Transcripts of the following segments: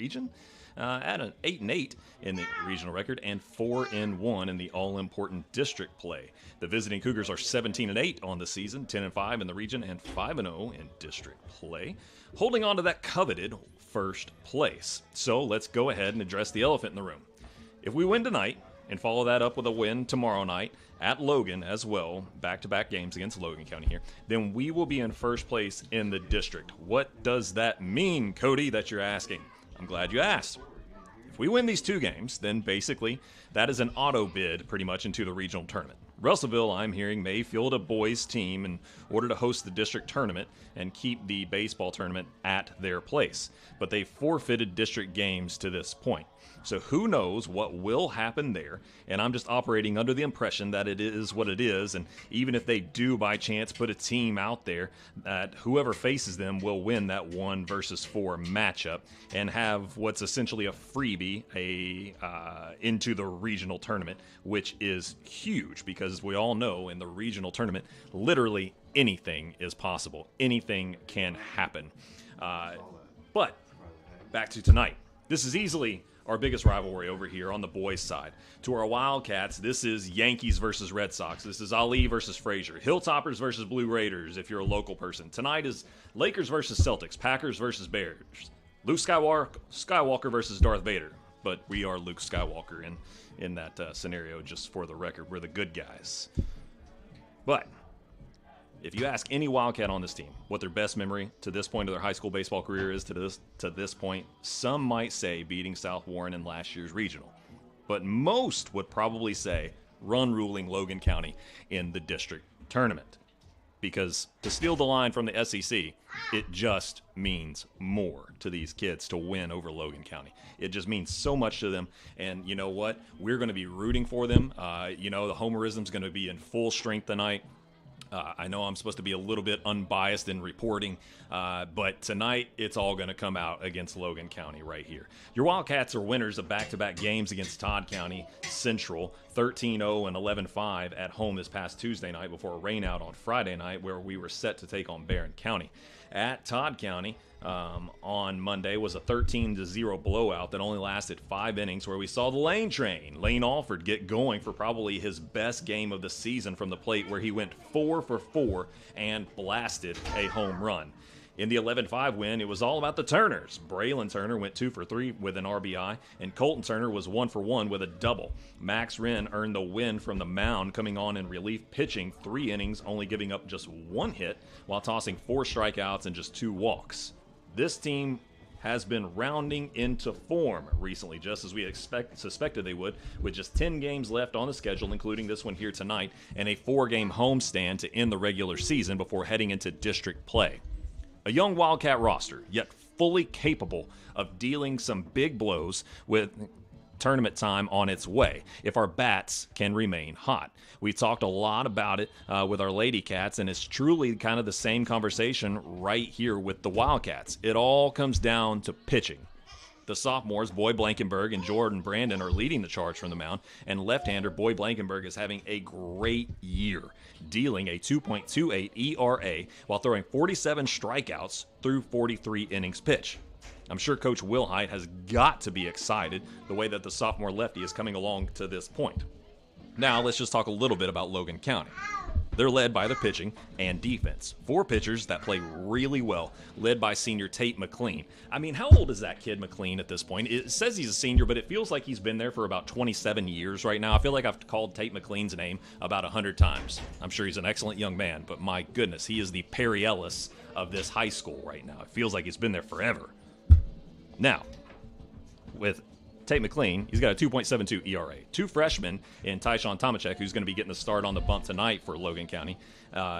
region, at an 8-8 in the regional record and 4-1 in the all-important district play. The visiting Cougars are 17-8 on the season, 10-5 in the region, and 5-0 in district play, holding on to that coveted first place. So let's go ahead and address the elephant in the room. If we win tonight and follow that up with a win tomorrow night at Logan as well, back-to-back games against Logan County here, then we will be in first place in the district. What does that mean, Cody, that you're asking? I'm glad you asked. If we win these 2 games, then basically that is an auto bid pretty much into the regional tournament. Russellville, I'm hearing, may field a boys team in order to host the district tournament and keep the baseball tournament at their place. But they forfeited district games to this point. So who knows what will happen there, and I'm just operating under the impression that it is what it is, and even if they do by chance put a team out there, that whoever faces them will win that 1 versus 4 matchup and have what's essentially a freebie into the regional tournament, which is huge because we all know in the regional tournament, literally anything is possible. Anything can happen. But back to tonight. This is easily our biggest rivalry over here on the boys' side. To our Wildcats, this is Yankees versus Red Sox. This is Ali versus Frazier. Hilltoppers versus Blue Raiders if you're a local person. Tonight is Lakers versus Celtics. Packers versus Bears. Luke Skywalker versus Darth Vader. But we are Luke Skywalker in that scenario, just for the record. We're the good guys. But if you ask any Wildcat on this team what their best memory to this point of their high school baseball career is to this point, some might say beating South Warren in last year's regional. But most would probably say run-ruling Logan County in the district tournament. Because to steal the line from the SEC, it just means more to these kids to win over Logan County. It just means so much to them. And you know what? We're going to be rooting for them. The homerism is going to be in full strength tonight. I know I'm supposed to be a little bit unbiased in reporting, but tonight it's all going to come out against Logan County right here. Your Wildcats are winners of back-to-back games against Todd County Central, 13-0 and 11-5 at home this past Tuesday night before a rainout on Friday night where we were set to take on Barron County. At Todd County on Monday was a 13-0 blowout that only lasted 5 innings where we saw the Lane train, Lane Alford, get going for probably his best game of the season from the plate where he went 4 for 4 and blasted a home run. In the 11-5 win, it was all about the Turners. Braylon Turner went 2 for 3 with an RBI, and Colton Turner was 1 for 1 with a double. Max Wren earned the win from the mound, coming on in relief pitching 3 innings, only giving up just 1 hit, while tossing 4 strikeouts and just 2 walks. This team has been rounding into form recently, just as we suspected they would, with just 10 games left on the schedule, including this one here tonight, and a 4-game homestand to end the regular season before heading into district play. A young Wildcat roster, yet fully capable of dealing some big blows with tournament time on its way if our bats can remain hot. We talked a lot about it with our Lady Cats, and it's truly kind of the same conversation right here with the Wildcats. It all comes down to pitching. The sophomores, Boy Blankenberg and Jordan Brandon, are leading the charge from the mound, and left-hander Boy Blankenberg is having a great year, dealing a 2.28 ERA while throwing 47 strikeouts through 43 innings pitched. I'm sure Coach Wilhite has got to be excited the way that the sophomore lefty is coming along to this point. Now, let's just talk a little bit about Logan County. They're led by their pitching and defense. 4 pitchers that play really well, led by senior Tate McLean. I mean, how old is that kid McLean at this point? It says he's a senior, but it feels like he's been there for about 27 years right now. I feel like I've called Tate McLean's name about 100 times. I'm sure he's an excellent young man, but my goodness, he is the Perry Ellis of this high school right now. It feels like he's been there forever. Now, with Tate McLean, he's got a 2.72 ERA. 2 freshmen in Tyshawn Tomachek, who's going to be getting the start on the bump tonight for Logan County,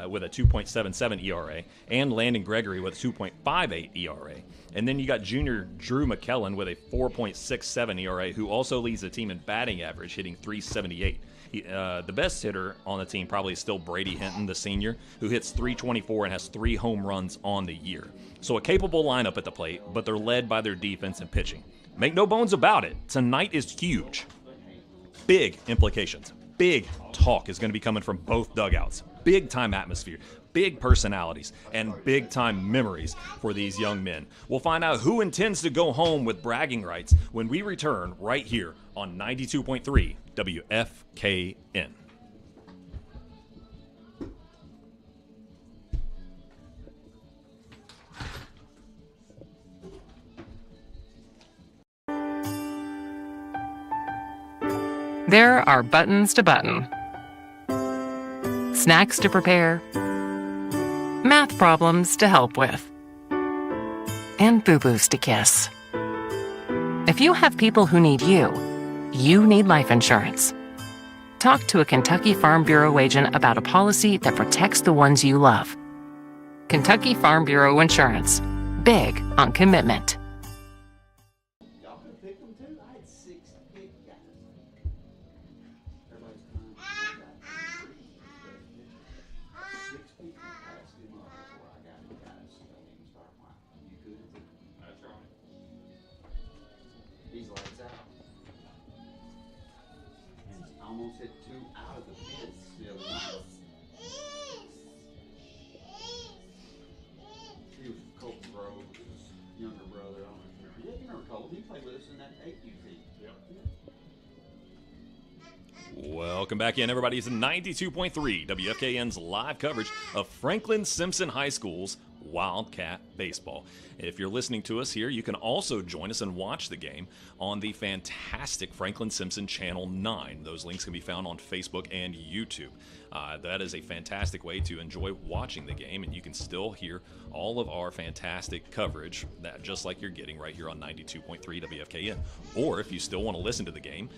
with a 2.77 ERA, and Landon Gregory with a 2.58 ERA. And then you got junior Drew McKellen with a 4.67 ERA, who also leads the team in batting average, hitting .378. The best hitter on the team probably is still Brady Hinton, the senior, who hits .324 and has 3 home runs on the year. So a capable lineup at the plate, but they're led by their defense and pitching. Make no bones about it, tonight is huge. Big implications. Big talk is going to be coming from both dugouts. Big time atmosphere. big personalities and big-time memories for these young men. We'll find out who intends to go home with bragging rights when we return right here on 92.3 WFKN. There are buttons to button, snacks to prepare, math problems to help with, and boo-boos to kiss. If you have people who need you, you need life insurance. Talk to a Kentucky Farm Bureau agent about a policy that protects the ones you love. Kentucky Farm Bureau Insurance. Big on commitment. Y'all could pick them too. I had 6 big guys. Everybody's crying. 6 people passed him up before I got him, guys. So don't even start whining. You could too. That's right. He's lights out. And I almost hit 2 out of the fence the other night. He was Colt Grove's younger brother. I don't know if you remember. Yeah, you remember Colt. He played with us in that 8U team. Yep. Welcome back in, everybody. It's 92.3 WFKN's live coverage of Franklin Simpson High School's Wildcat Baseball. If you're listening to us here, you can also join us and watch the game on the fantastic Franklin Simpson Channel 9. Those links can be found on Facebook and YouTube. That is a fantastic way to enjoy watching the game, and you can still hear all of our fantastic coverage, that just like you're getting right here on 92.3 WFKN. Or if you still want to listen to the game,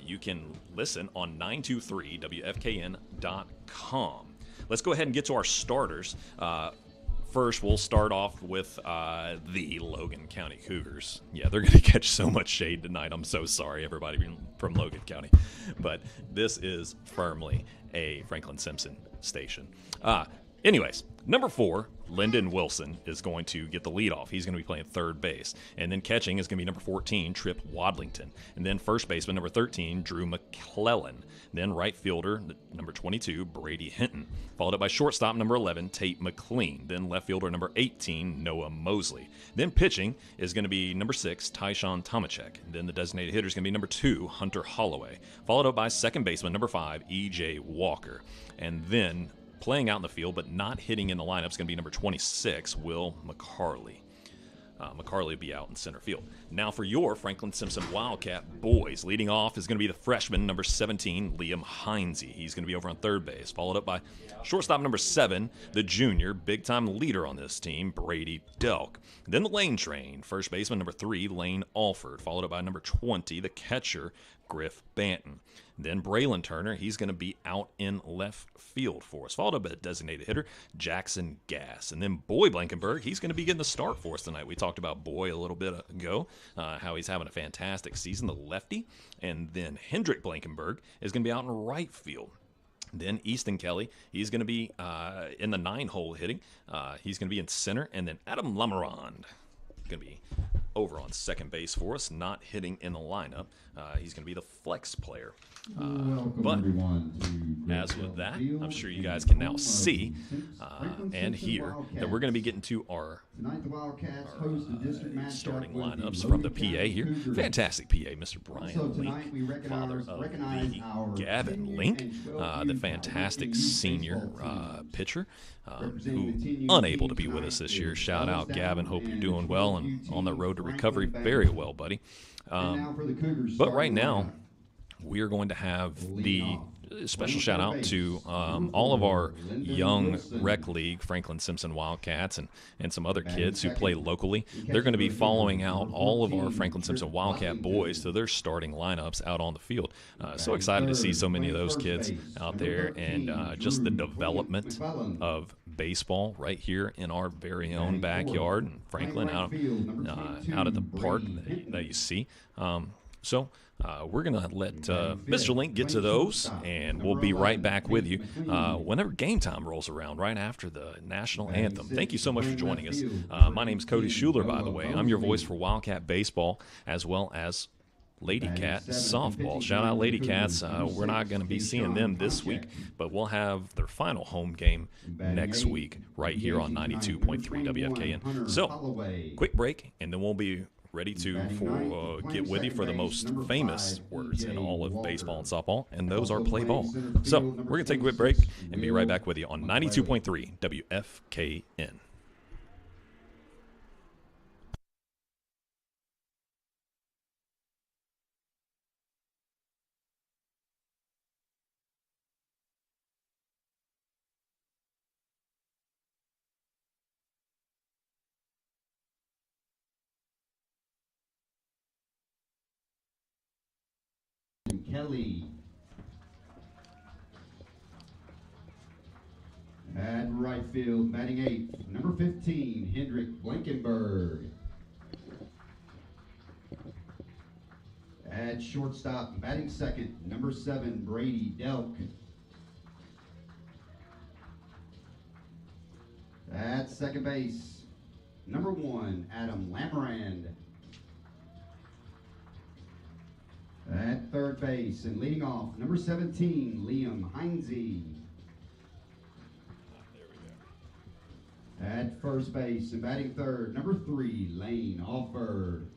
you can listen on 923WFKN.com. Let's go ahead and get to our starters. First, we'll start off with the Logan County Cougars. Yeah, they're going to catch so much shade tonight. I'm so sorry, everybody from Logan County. But this is firmly a Franklin Simpson station. Anyways, number 4, Lyndon Wilson is going to get the lead off. He's going to be playing third base. And then catching is going to be number 14, Trip Wadlington. And then first baseman, number 13, Drew McClellan. Then right fielder, number 22, Brady Hinton. Followed up by shortstop, number 11, Tate McLean. Then left fielder, number 18, Noah Mosley. Then pitching is going to be number 6, Tyshawn Tomachek. Then the designated hitter is going to be number 2, Hunter Holloway. Followed up by second baseman, number 5, E.J. Walker. And then playing out in the field but not hitting in the lineup is going to be number 26, Will McCarley. McCarley will be out in center field. Now for your Franklin Simpson Wildcat boys, leading off is going to be the freshman, number 17, Liam Heinze. He's going to be over on third base, followed up by shortstop number 7, the junior, big-time leader on this team, Brady Delk. Then the lane train, first baseman number 3, Lane Alford, followed up by number 20, the catcher, Griff Banton. Then Braylon Turner, he's going to be out in left field for us, followed up by a designated hitter, Jackson Gass. And then Boy Blankenberg, he's going to be getting the start for us tonight. We talked about Boy a little bit ago, how he's having a fantastic season, the lefty. And then Hendrick Blankenberg is going to be out in right field. Then Easton Kelly, he's going to be in the 9-hole hitting. He's going to be in center. And then Adam Lamarand going to be over on second base for us, not hitting in the lineup. He's going to be the flex player. But as with that, I'm sure you guys can now see and hear that we're going to be getting to our starting lineups from the PA here. Fantastic PA, Mr. Brian Link, father of the Gavin Link, the fantastic senior pitcher who unable to be with us this year. Shout out, Gavin. Hope you're doing well and on the road to recovery very well, buddy. But right now, we are going to have the special shout out to all of our young rec league Franklin Simpson Wildcats and some other kids who play locally. They're going to be following out all of our Franklin Simpson Wildcat boys to their starting lineups out on the field. So excited to see so many of those kids out there and just the development of baseball right here in our very own backyard in Franklin, out at the park that you see. We're going to let Mr. Link get to those, and we'll be right back with you whenever game time rolls around, right after the national anthem. Thank you so much for joining us. My name is Cody Schuler, by the way. I'm your voice for Wildcat Baseball, as well as Lady Cat softball. Shout out Lady Cats. We're not going to be seeing them this week, but we'll have their final home game next week right here on 92.3 WFKN. So, quick break, and then we'll be ready to get with you for the most famous words in all of baseball and softball, and those are play ball. So, we're going to take a quick break and be right back with you on 92.3 WFKN. Kelly. At right field, batting 8, number 15, Hendrik Blankenberg. At shortstop, batting 2nd, number 7, Brady Delk. At second base, number 1, Adam Lamarand. At third base and leading off, number 17, Liam Heinze. At first base and batting 3rd, number 3, Lane Alford.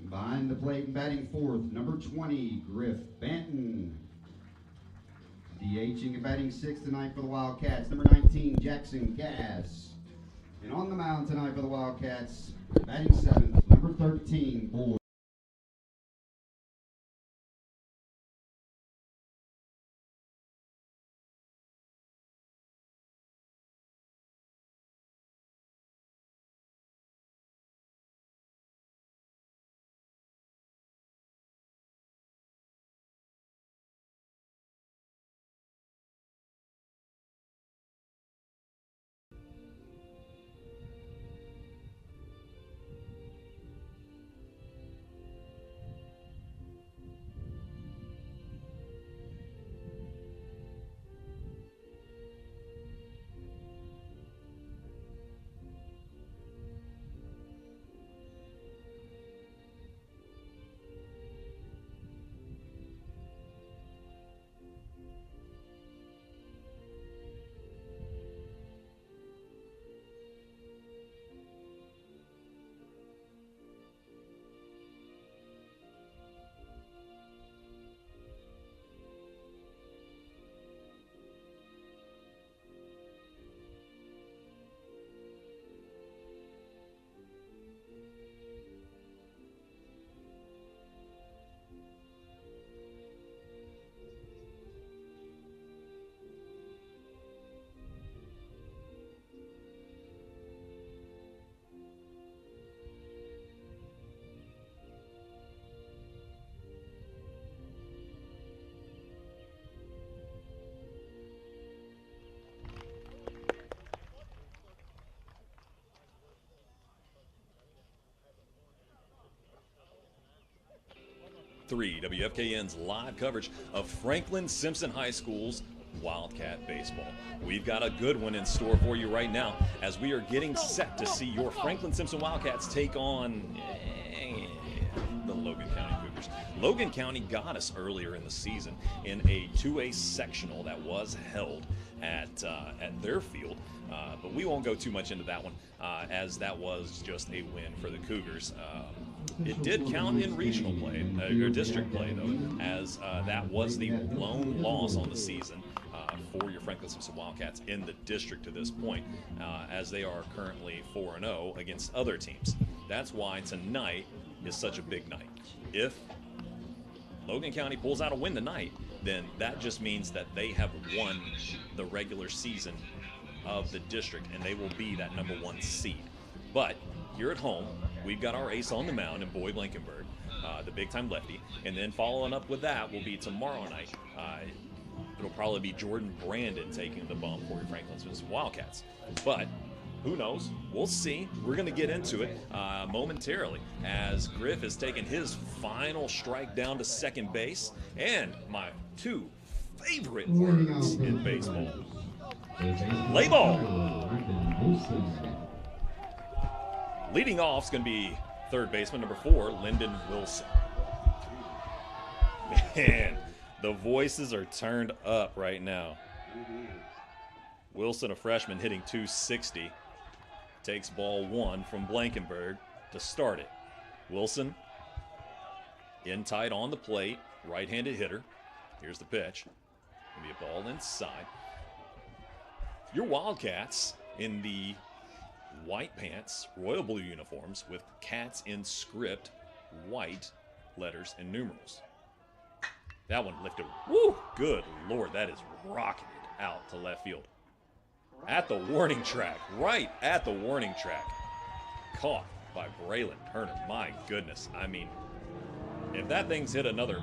Behind the plate and batting 4th, number 20, Griff Banton. DHing and batting 6th tonight for the Wildcats, number 19, Jackson Gass. And on the mound tonight for the Wildcats, batting 7th, number 13, Boyd. WFKN's live coverage of Franklin Simpson High School's Wildcat Baseball. We've got a good one in store for you right now as we are getting set to see your Franklin Simpson Wildcats take on the Logan County Cougars. Logan County got us earlier in the season in a 2A sectional that was held at their field, but we won't go too much into that one as that was just a win for the Cougars. It did count in regional play, or district play, though, as that was the lone loss on the season for your Franklin Simpson Wildcats in the district to this point, as they are currently 4-0 against other teams. That's why tonight is such a big night. If Logan County pulls out a win tonight, then that just means that they have won the regular season of the district, and they will be that #1 seed. But here at home, we've got our ace on the mound in Boyd Blankenberg, the big-time lefty. And then following up with that will be tomorrow night. It'll probably be Jordan Brandon taking the bump for your Franklin Simpson Wildcats. But who knows? We'll see. We're going to get into it momentarily as Griff is taking his final strike down to second base. And my two favorite words in baseball. Play ball. Leading off is going to be third baseman, number 4, Lyndon Wilson. Man, the voices are turned up right now. Wilson, a freshman, hitting .260. Takes ball 1 from Blankenberg to start it. Wilson in tight on the plate, right-handed hitter. Here's the pitch. Gonna be a ball inside. Your Wildcats in the white pants, royal blue uniforms with cats in script, white letters and numerals. That one lifted. Woo! Good Lord, that is rocketed out to left field. At the warning track, right at the warning track. Caught by Braylon Turner. My goodness. I mean, if that thing's hit another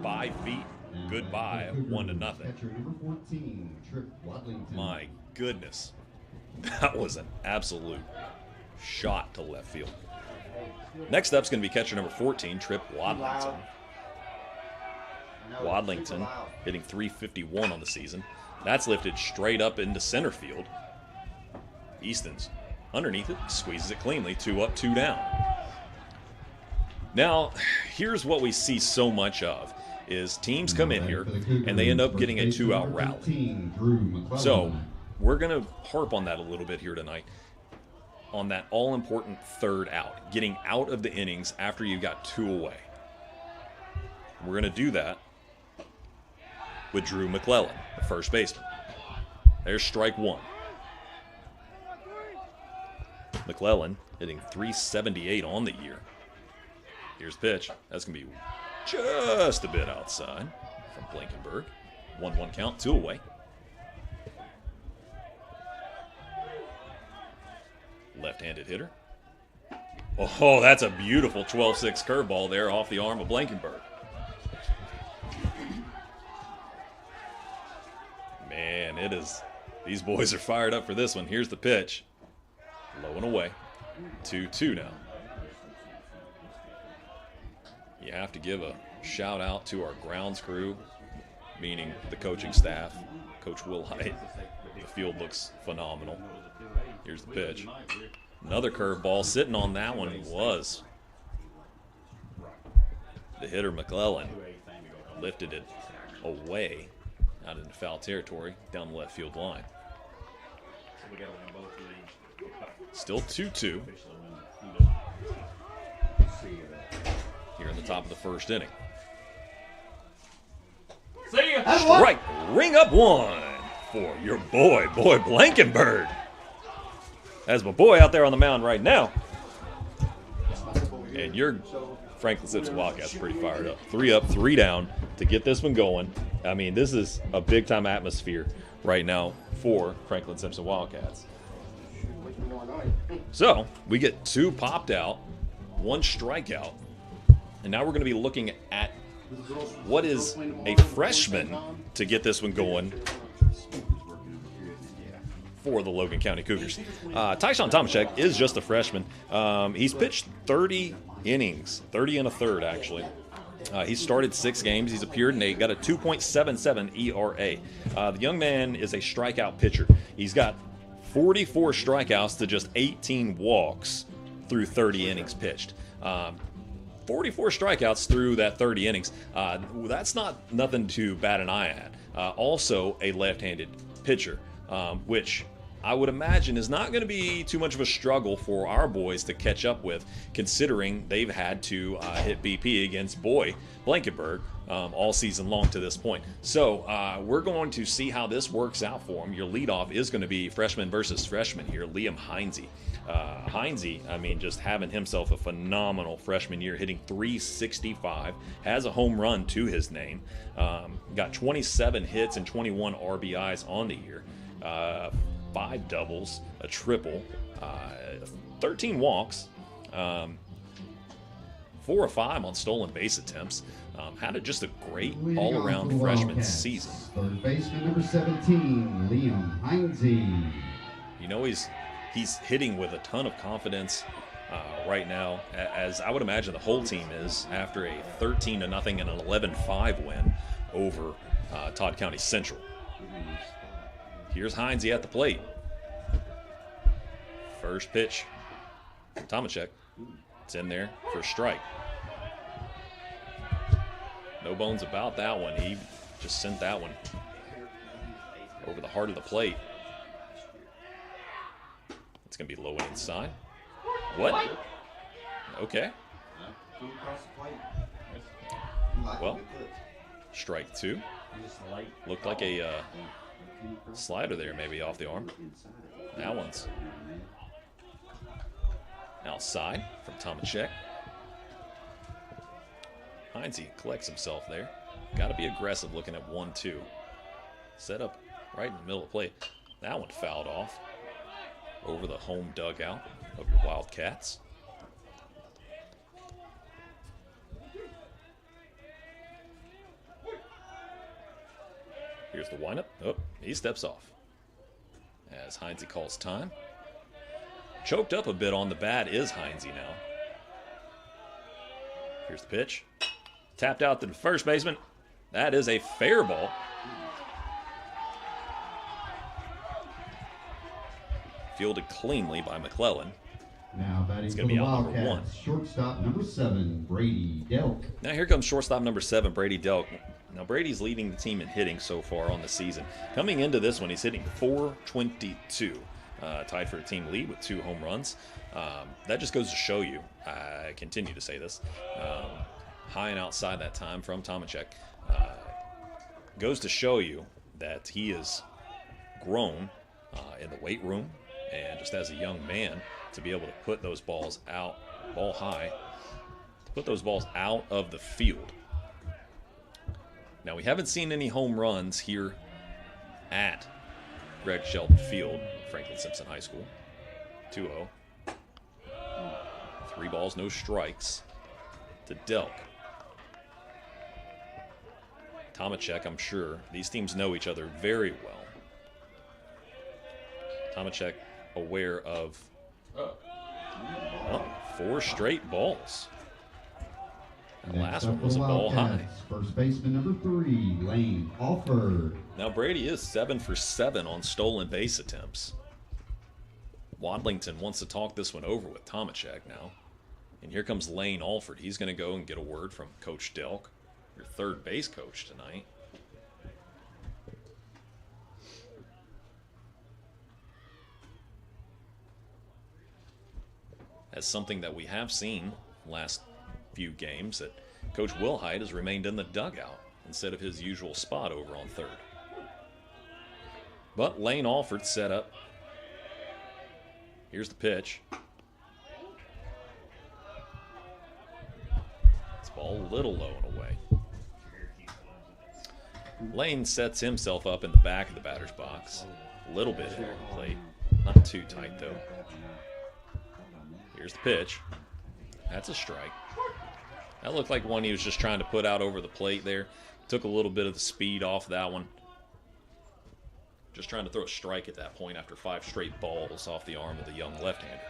5 feet, goodbye, 1-0. Catcher number 14, Trip Wadlington. My goodness. That was an absolute shot to left field. Next up's going to be catcher number 14, Trip Wadlington. Wadlington hitting .351 on the season. That's lifted straight up into center field. Easton's underneath it, squeezes it cleanly, 2 up, 2 down. Now, here's what we see so much of, is teams come in here and they end up getting a 2-out rally. So, we're going to harp on that a little bit here tonight, on that all-important third out, getting out of the innings after you've got 2 away. We're going to do that with Drew McClellan, the first baseman. There's strike 1. McClellan hitting .378 on the year. Here's the pitch. That's going to be just a bit outside from Blankenberg. 1-1 count, 2 away. Left-handed hitter. Oh, that's a beautiful 12-6 curveball there off the arm of Blankenberg. Man, it is. These boys are fired up for this one. Here's the pitch. Low and away. 2-2 now. You have to give a shout out to our grounds crew, meaning the coaching staff, Coach Will Height. The field looks phenomenal. Here's the pitch. Another curveball. Sitting on that one was the hitter McClellan. Lifted it away out into foul territory down the left field line. Still 2-2 here in the top of the first inning. See ya. Strike, ring up 1 for your boy Blankenberg. That's my boy out there on the mound right now. And your Franklin Simpson Wildcats are pretty fired up. 3 up, 3 down to get this one going. I mean, this is a big-time atmosphere right now for Franklin Simpson Wildcats. So, we get 2 popped out, 1 strikeout, and now we're going to be looking at what is a freshman to get this one going for the Logan County Cougars. Tyshawn Tomaszek is just a freshman. He's pitched 30 innings, 30 and a third actually. He's started 6 games. He's appeared in 8, got a 2.77 ERA. The young man is a strikeout pitcher. He's got 44 strikeouts to just 18 walks through 30 innings pitched. 44 strikeouts through that 30 innings. That's not nothing to bat an eye at. Also a left-handed pitcher, which I would imagine is not going to be too much of a struggle for our boys to catch up with, considering they've had to hit BP against Blankenberg all season long to this point. So we're going to see how this works out for them. Your leadoff is going to be freshman versus freshman here, Liam Heinze. Heinze, I mean, just having himself a phenomenal freshman year, hitting .365, has a home run to his name, got 27 hits and 21 RBIs on the year. 5 doubles, a triple, 13 walks, 4 of 5 on stolen base attempts. Had just a great all-around freshman season. Third baseman number 17, Liam Heinze. You know, he's hitting with a ton of confidence right now, as I would imagine the whole team is after a 13-0 and an 11-5 win over Todd County Central. Here's Heinze at the plate. First pitch from Tomaszek. It's in there for a strike. No bones about that one. He just sent that one over the heart of the plate. It's going to be low and inside. What? Okay. Well, strike 2. Looked like a slider there, maybe off the arm. That one's outside from Tomacek. Heinze collects himself there. Got to be aggressive looking at 1-2. Set up right in the middle of the plate. That one fouled off over the home dugout of your Wildcats. Here's the windup. Oh, he steps off as Heinze calls time. Choked up a bit on the bat is Heinze now. Here's the pitch. Tapped out to the first baseman. That is a fair ball. Fielded cleanly by McClellan. Now batting for the Wildcats, shortstop number 7, Brady Delk. Now here comes shortstop number 7, Brady Delk. Now Brady's leading the team in hitting so far on the season. Coming into this one, he's hitting .422. Tied for a team lead with 2 home runs. That just goes to show you, I continue to say this, high and outside that time from Tomacek, goes to show you that he has grown in the weight room and just as a young man to be able to put those balls out, ball high, to put those balls out of the field. Now we haven't seen any home runs here at Greg Shelton Field, Franklin Simpson High School. 2-0. 3 balls, no strikes to Delk. Tomacek, I'm sure. These teams know each other very well. Tomacek aware of 4 straight balls. And the last one was a ball high. First baseman number 3, Lane Alford. Now Brady is 7 for 7 on stolen base attempts. Wadlington wants to talk this one over with Tomacek now. And here comes Lane Alford. He's going to go and get a word from Coach Delk, your third base coach tonight. As something that we have seen last few games, that Coach Wilhite has remained in the dugout instead of his usual spot over on third. But Lane Alford set up. Here's the pitch. It's ball a little low and away. Lane sets himself up in the back of the batter's box. A little bit in the plate. Not too tight, though. Here's the pitch. That's a strike. That looked like one he was just trying to put out over the plate there. Took a little bit of the speed off that one. Just trying to throw a strike at that point after 5 straight balls off the arm of the young left-hander.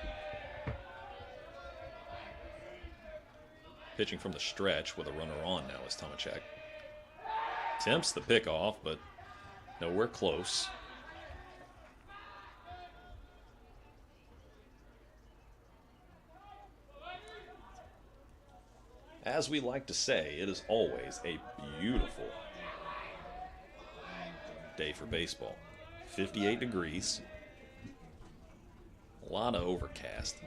Pitching from the stretch with a runner on now is Tomacek. Attempts the pick off, but nowhere close. As we like to say, it is always a beautiful day for baseball. 58 degrees. A lot of overcast.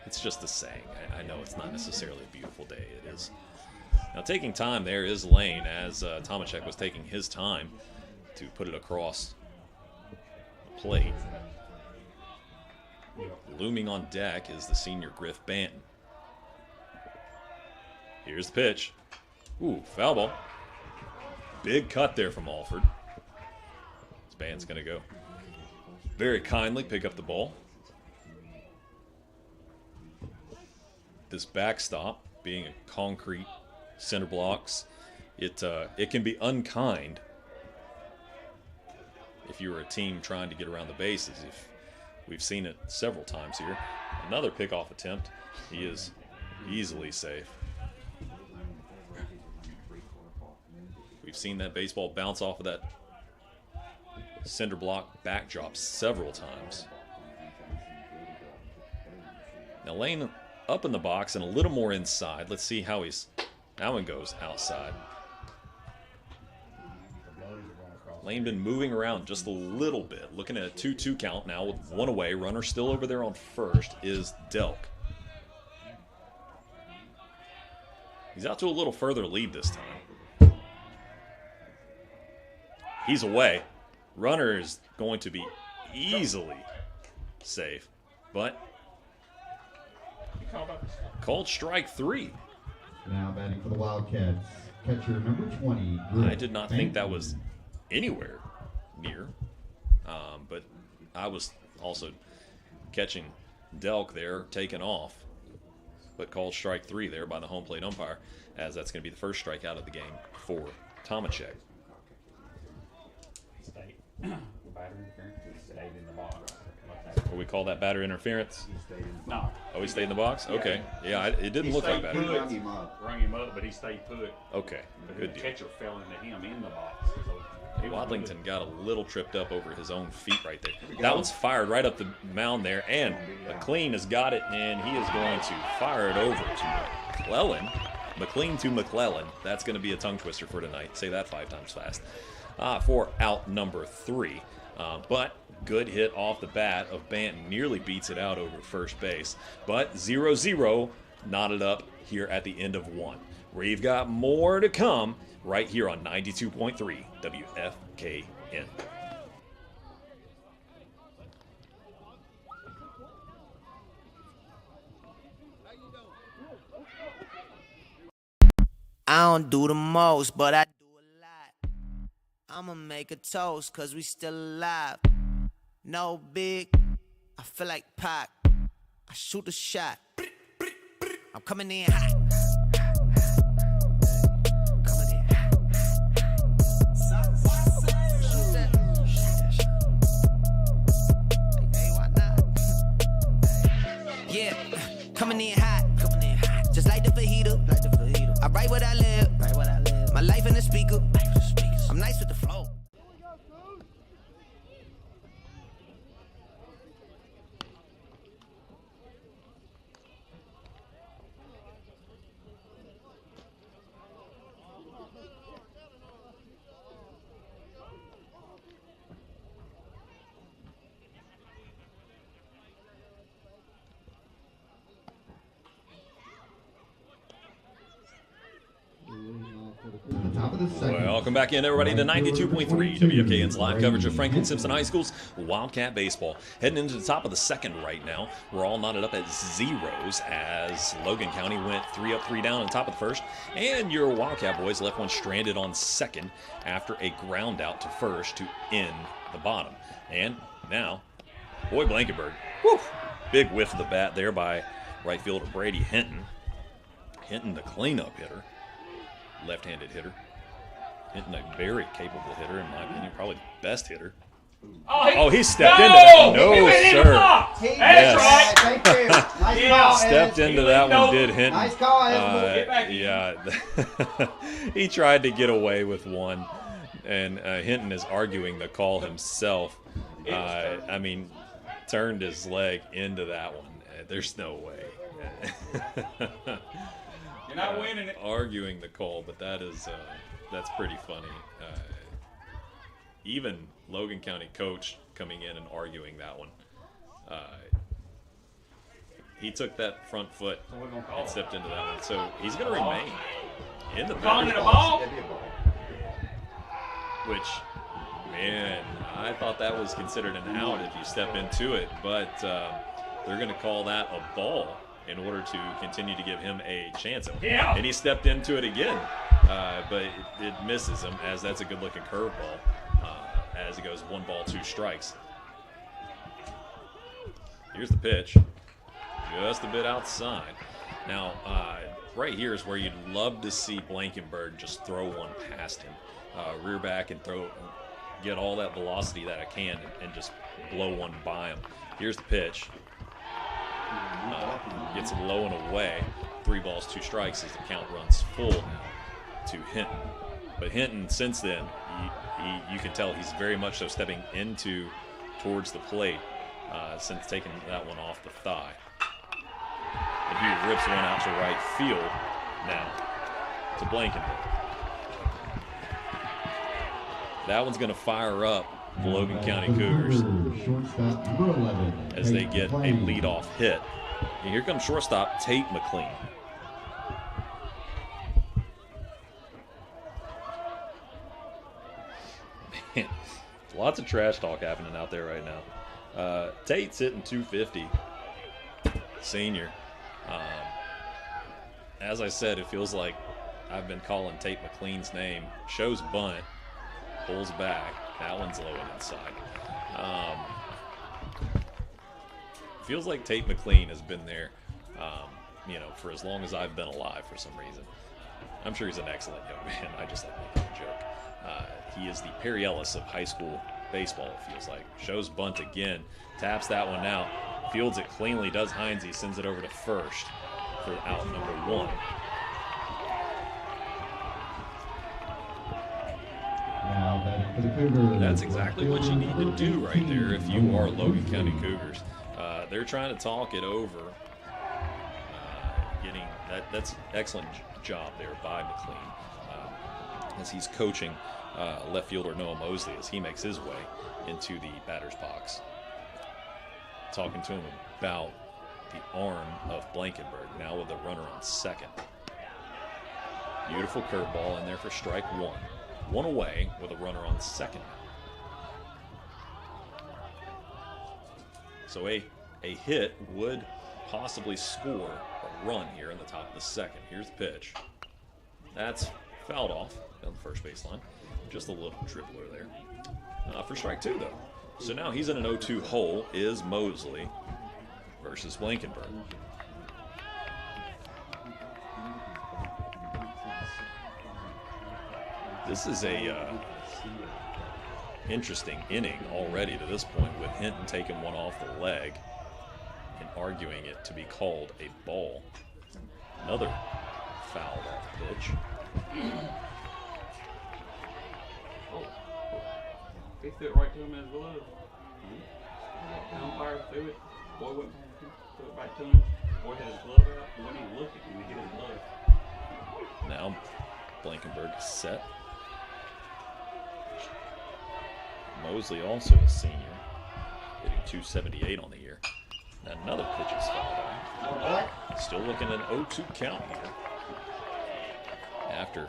It's just a saying. I know it's not necessarily a beautiful day. It is. Now taking time there is Lane, as Tomacek was taking his time to put it across the plate. Looming on deck is the senior Griff Banton. Here's the pitch. Ooh, foul ball. Big cut there from Alford. This band's going to go very kindly pick up the ball. This backstop being a concrete center blocks, it can be unkind if you're a team trying to get around the bases. If we've seen it several times here. Another pickoff attempt. He is easily safe. We've seen that baseball bounce off of that cinder block backdrop several times. Now Lane up in the box and a little more inside. Let's see how that one goes outside. Langdon moving around just a little bit. Looking at a 2-2 count now with one away. Runner still over there on first is Delk. He's out to a little further lead this time. He's away. Runner is going to be easily safe, but called strike 3. Now batting for the Wildcats, catcher number 20. I did not think that was anywhere near, but I was also catching Delk there taken off, but called strike 3 there by the home plate umpire, as that's going to be the first strikeout of the game for Tomacek. Batter interference, he stayed in the box. Or we call that batter interference? He stayed in the box. Oh, he stayed in the box? Okay. Yeah, it didn't look like batter. Rung him up, but he stayed put. Okay, But good the deal. catcher fell into him in the box. So he was Wadlington got a little tripped up over his own feet right there. That one's fired right up the mound there, and McLean has got it, and he is going to fire it over to McClellan. McLean to McClellan. That's going to be a tongue twister for tonight. Say that 5 times fast. For out number 3. But good hit off the bat of Banton. Nearly beats it out over first base. But 0-0 knotted up here at the end of 1. We've got more to come right here on 92.3 WFKN. I don't do the most, but I do a lot. I'ma make a toast, cause we still alive. No big, I feel like Pac. I shoot a shot. I'm coming in hot. Coming in hot. Shoot that. Hey, why not? Yeah, coming in hot. Just like the fajita. I write what I live. My life in the speaker. I'm nice with the flow. Top of the second. Welcome back in, everybody, to 92.3 WFKN's live coverage of Franklin Simpson High School's Wildcat Baseball. Heading into the top of the second right now. We're all knotted up at zeros as Logan County went 3 up, 3 down on top of the first. And your Wildcat boys left one stranded on second after a ground out to first to end the bottom. And now, boy Blankenberg, whew, big whiff of the bat there by right fielder Brady Hinton. Hinton, the cleanup hitter. Left-handed hitter. Hinton, a very capable hitter, in my opinion, probably the best hitter. Oh, he stepped into that. No, sir. Yes. Thank you. Nice call, Stepped Ed. into that one, did Hinton. Nice call, Ed. Get back in. Yeah. He tried to get away with one, and Hinton is arguing the call himself. I mean, turned his leg into that one. There's no way. You're not winning it. Arguing the call, but that's pretty funny. Even Logan County coach coming in and arguing that one. He took that front foot and stepped into that one, so he's going to remain in the Calling it a batter's ball? box. Which, man, I thought that was considered an out if you step into it, but they're going to call that a ball in order to continue to give him a chance. Yeah. And he stepped into it again, but it misses him, as that's a good-looking curveball as it goes 1 ball, 2 strikes. Here's the pitch, just a bit outside. Now, right here is where you'd love to see Blankenberg just throw one past him, rear back and get all that velocity that I can and just blow one by him. Here's the pitch. Gets it low and away. 3 balls, 2 strikes as the count runs full now to Hinton. But Hinton, since then, you can tell he's very much so stepping towards the plate since taking that one off the thigh. And he rips one out to right field now to Blankenburg. That one's going to fire up the Logan County Cougars Shortstop number 11. as they Tate get a McLean. leadoff hit. And here comes shortstop Tate McLean. Man, lots of trash talk happening out there right now. Tate's hitting 250, senior. As I said, it feels like I've been calling Tate McLean's name. Shows bunt, pulls back. That one's low and inside. Feels like Tate McLean has been there, for as long as I've been alive for some reason. I'm sure he's an excellent young man. I just like making a joke. He is the Perry Ellis of high school baseball, it feels like. Shows bunt again. Taps that one out. Fields it cleanly. Does Hines. He sends it over to first for out number 1. Now batting for the Cougars. That's exactly what you need to do right there if you are Logan County Cougars. They're trying to talk it over. That's excellent job there by McLean as he's coaching left fielder Noah Mosley as he makes his way into the batter's box. Talking to him about the arm of Blankenburg, now with a runner on second. Beautiful curveball in there for strike 1. 1 away with a runner on second. So a hit would possibly score a run here in the top of the second. Here's the pitch. That's fouled off down the first baseline. Just a little dribbler there. For strike 2, though. So now he's in an 0-2 hole, is Mosley versus Blankenburg. This is a interesting inning already to this point, with Hinton taking one off the leg and arguing it to be called a ball. Another fouled off pitch. He threw it right to him in his glove. The umpire threw it. Boy went threw it back to him. Boy had his glove out. And when he looked at him, he hit his glove. Now Blankenburg is set. Mosley also a senior, hitting 278 on the year. And another pitch is fouled out. Still looking at an 0-2 count here. After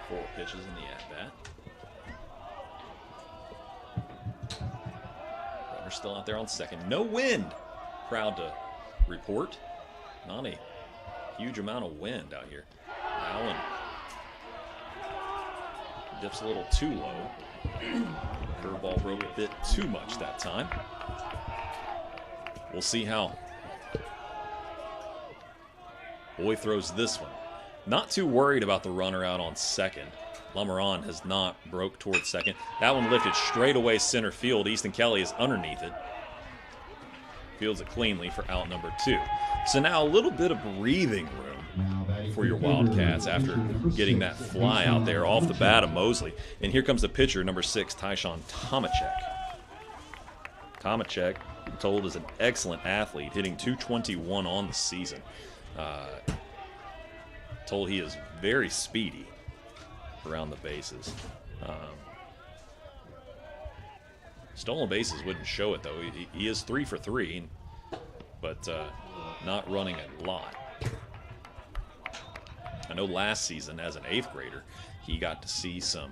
4 pitches in the at-bat. Runner still out there on second. No wind. Proud to report. Not a huge amount of wind out here. Allen dips a little too low. Curveball broke a bit too much that time. We'll see how Boy throws this one. Not too worried about the runner out on second. Lamaron has not broke towards second. That one lifted straight away center field. Easton Kelly is underneath it. Fields it cleanly for out number 2. So now a little bit of breathing room for your Wildcats after getting that fly out there off the bat of Mosley. And here comes the pitcher, number 6, Tyshawn Tomachek. Tomachek, I'm told, is an excellent athlete, hitting 221 on the season. Told he is very speedy around the bases. Stolen bases wouldn't show it, though. He is 3 for 3, but not running a lot. I know last season, as an 8th grader, he got to see some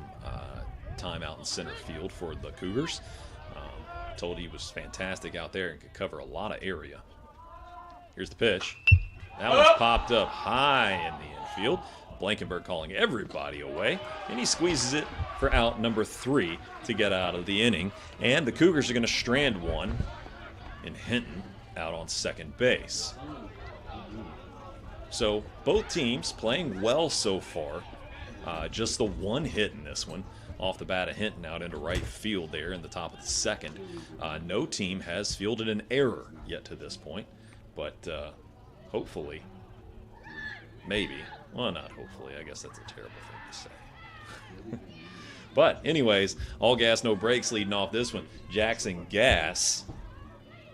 time out in center field for the Cougars. Told he was fantastic out there and could cover a lot of area. Here's the pitch. That one's popped up high in the infield. Blankenburg calling everybody away, and he squeezes it for out number 3 to get out of the inning. And the Cougars are going to strand one in Hinton out on second base. So both teams playing well so far. Just the one hit in this one off the bat of Hinton out into right field there in the top of the second. No team has fielded an error yet to this point, but hopefully, maybe, well, not hopefully, I guess that's a terrible thing to say. But anyways, all gas, no brakes leading off this one. Jackson Gas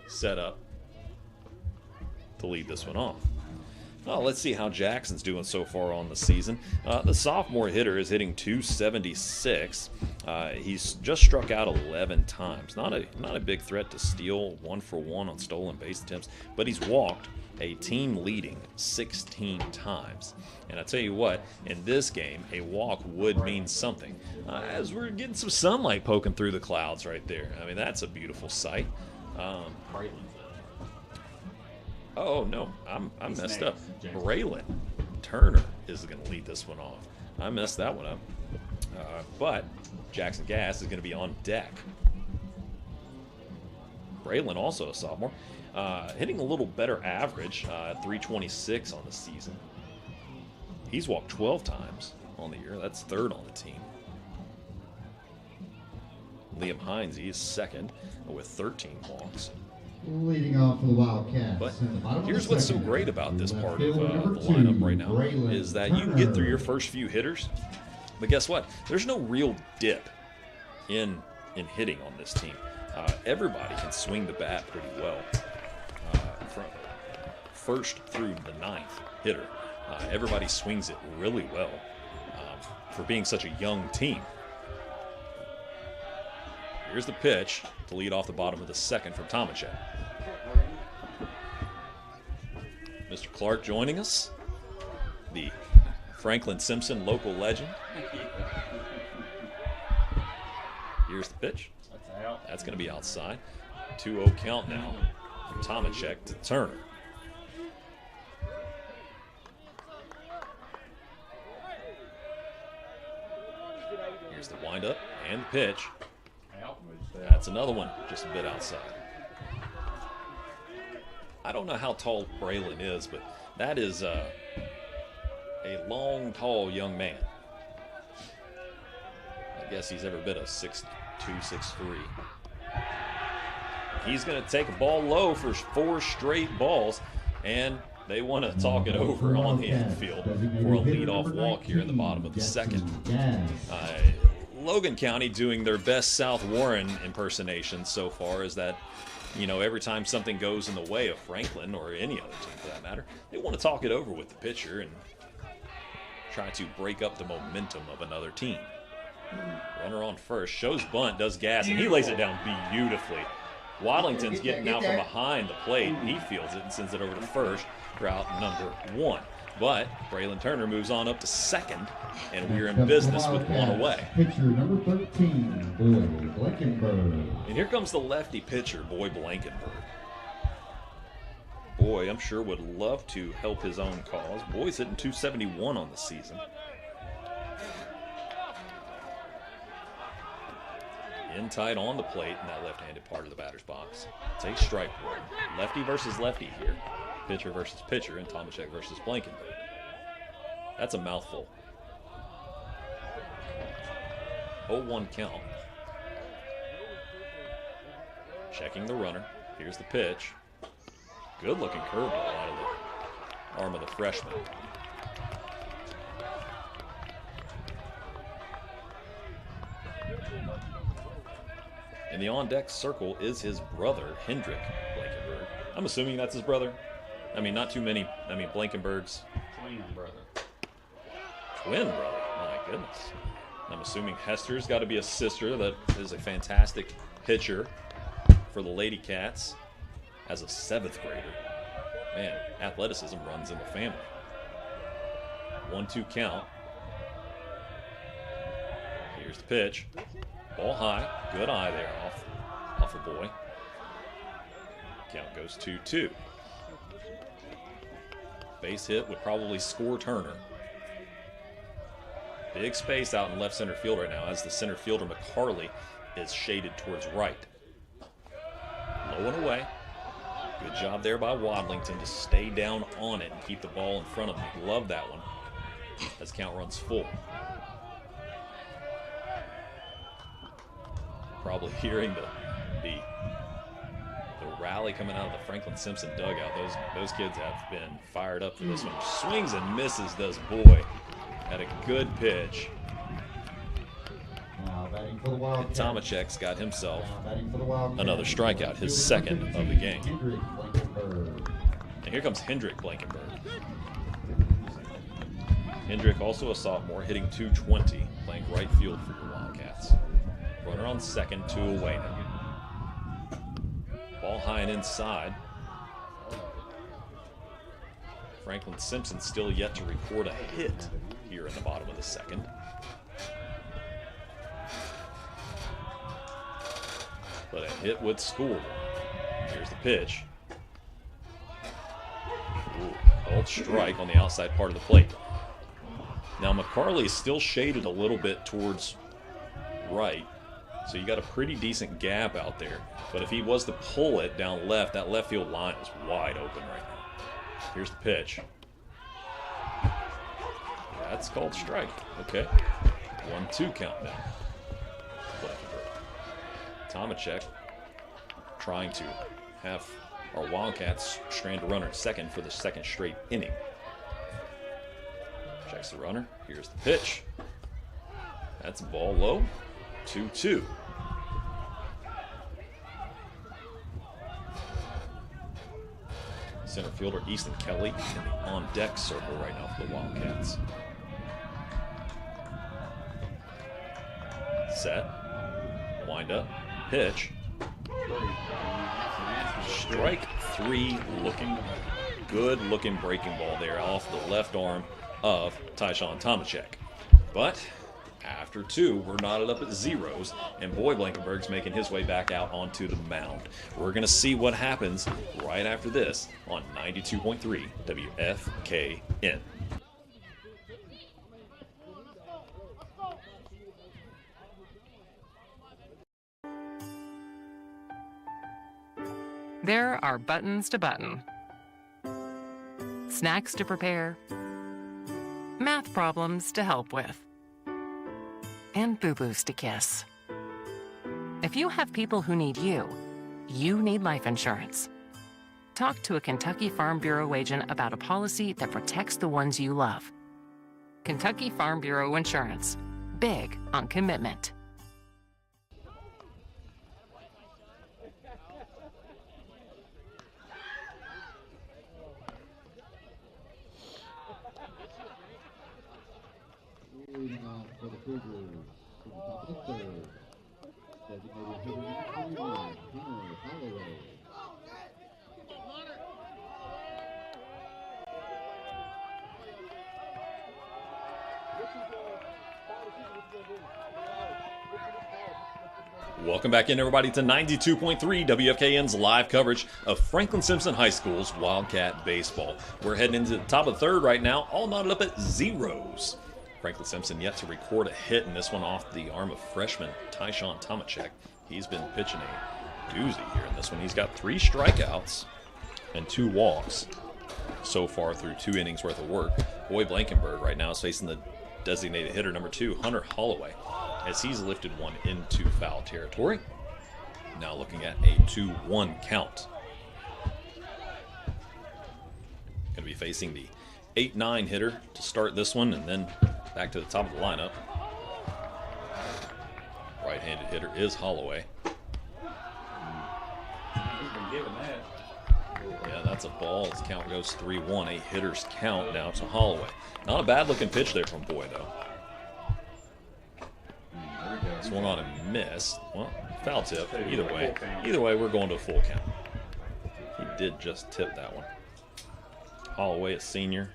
set up to lead this one off. Well, let's see how Jackson's doing so far on the season. The sophomore hitter is hitting .276. He's just struck out 11 times. Not a big threat to steal, 1 for 1 on stolen base attempts, but he's walked a team-leading 16 times. And I tell you what, in this game, a walk would mean something. As we're getting some sunlight poking through the clouds right there. I mean, that's a beautiful sight. Oh no, I messed up. Braylon Turner is going to lead this one off. I messed that one up. But Jackson Gas is going to be on deck. Braylon, also a sophomore, hitting a little better average, 326 on the season. He's walked 12 times on the year. That's third on the team. Liam Hines, he is second with 13 walks. Leading off for the Wildcats. But here's what's so great about this part of the lineup right now is that you can get through your first few hitters, but guess what? There's no real dip in hitting on this team. Everybody can swing the bat pretty well from first through the ninth hitter. Everybody swings it really well for being such a young team. Here's the pitch to lead off the bottom of the second from Tomacek. Mr. Clark joining us, the Franklin Simpson local legend. Here's the pitch. That's going to be outside. 2-0 count now from Tomacek to Turner. Here's the windup and the pitch. That's another one, just a bit outside. I don't know how tall Braylon is, but that is a long, tall young man. I guess he's ever been a 6'2", 6'3". He's going to take a ball low for 4 straight balls, and they want to talk it over on the infield for a leadoff walk here in the bottom of the second. Logan County doing their best South Warren impersonation so far is that, you know, every time something goes in the way of Franklin or any other team for that matter, they want to talk it over with the pitcher and try to break up the momentum of another team. Runner on first, shows bunt, does gas, and he lays it down beautifully. Waddington's getting out from behind the plate. He fields it and sends it over to first for out number 1. But Braylon Turner moves on up to second, and we're in business with 1 away. Pitcher number 13, Boy Blankenberg. And here comes the lefty pitcher, Boy Blankenberg. Boy, I'm sure would love to help his own cause. Boy's hitting .271 on the season. In tight on the plate in that left-handed part of the batter's box. Takes strike one. Lefty versus lefty here. Pitcher versus pitcher, and Tomacek versus Blankenberg. That's a mouthful. 0-1 count. Checking the runner. Here's the pitch. Good looking curveball out of the arm of the freshman. In the on-deck circle is his brother, Hendrick Blankenberg. I'm assuming that's his brother. I mean, not too many. I mean, Blankenberg's Twin brother. Twin brother. My goodness. I'm assuming Hester's got to be a sister that is a fantastic pitcher for the Lady Cats as a 7th grader. Man, athleticism runs in the family. 1-2 count. Here's the pitch. Ball high. Good eye there off a Boy. Count goes 2-2. Base hit would probably score Turner. Big space out in left center field right now as the center fielder McCarley is shaded towards right. Low and away. Good job there by Waddington to stay down on it and keep the ball in front of him. Love that one as count runs full. Probably hearing the rally coming out of the Franklin Simpson dugout. Those kids have been fired up for this one. Swings and misses, does Boy. Had a good pitch. Now batting for the Wildcats. Tomacek's got himself Now batting for the Wildcats. another strikeout, his second of the game. Hendrick Blankenberg. And here comes Hendrick Blankenberg. Hendrick, also a sophomore, hitting .220, playing right field for your Wildcats. Runner on second, 2 away now. Ball high and inside. Franklin Simpson still yet to record a hit here in the bottom of the second. But a hit would score. Here's the pitch. Ooh, called strike on the outside part of the plate. Now McCarley is still shaded a little bit towards right, so you got a pretty decent gap out there. But if he was to pull it down left, that left field line is wide open right now. Here's the pitch. That's called strike. Okay. 1-2 count now. Tomacek trying to have our Wildcats strand a runner at second for the second straight inning. Checks the runner. Here's the pitch. That's ball low. 2-2. Center fielder Easton Kelly in the on-deck circle right now for the Wildcats. Set. Wind up. Pitch. Strike 3 looking. Good looking breaking ball there off the left arm of Tyshawn Tomacek. But after 2, we're knotted up at zeros, and Boy Blankenberg's making his way back out onto the mound. We're going to see what happens right after this on 92.3 WFKN. There are buttons to button, snacks to prepare, math problems to help with, and boo-boos to kiss. If you have people who need you, you need life insurance. Talk to a Kentucky Farm Bureau agent about a policy that protects the ones you love. Kentucky Farm Bureau Insurance. Big on commitment. Leading off for the Cougars from the top of the third. Designated hitter number 3, Hunter Holloway. Welcome back in, everybody, to 92.3 WFKN's live coverage of Franklin Simpson High School's Wildcat Baseball. We're heading into the top of the third right now, all knotted up at zeros. Franklin Simpson yet to record a hit in this one off the arm of freshman Tyshawn Tomacek. He's been pitching a doozy here in this one. He's got 3 strikeouts and 2 walks so far through 2 innings worth of work. Boy Blankenberg right now is facing the designated hitter number 2, Hunter Holloway, as he's lifted one into foul territory. Now looking at a 2-1 count. Going to be facing the 8-9 hitter to start this one, and then back to the top of the lineup. Right-handed hitter is Holloway. Yeah, that's a ball. His count goes 3-1. A hitter's count now to Holloway. Not a bad-looking pitch there from Boy, though. Swung on and missed. Well, foul tip. Either way, we're going to a full count. He did just tip that one. Holloway, a senior.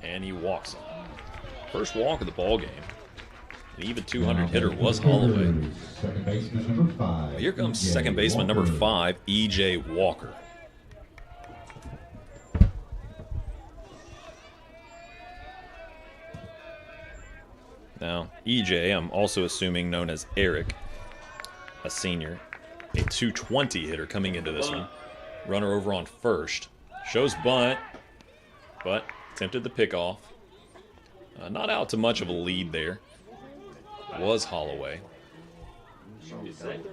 And he walks him. First walk of the ball game. An even 200 hitter was Holloway. Second baseman number 5. Here comes second baseman number 5, E.J. Walker. Now, E.J., I'm also assuming known as Eric, a senior, a 220 hitter coming into this one. Runner over on first. Shows bunt, but attempted the pickoff. Not out to much of a lead there. Was Holloway.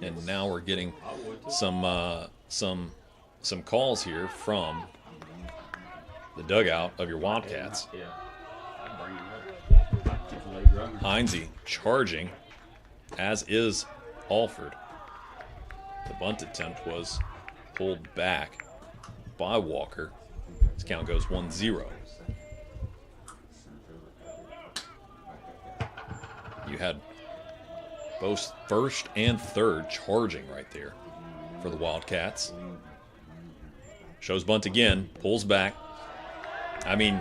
And now we're getting some calls here from the dugout of your Wildcats. Heinze charging, as is Alford. The bunt attempt was pulled back by Walker. This count goes 1-0. You had both first and third charging right there for the Wildcats. Shows bunt again, pulls back. I mean,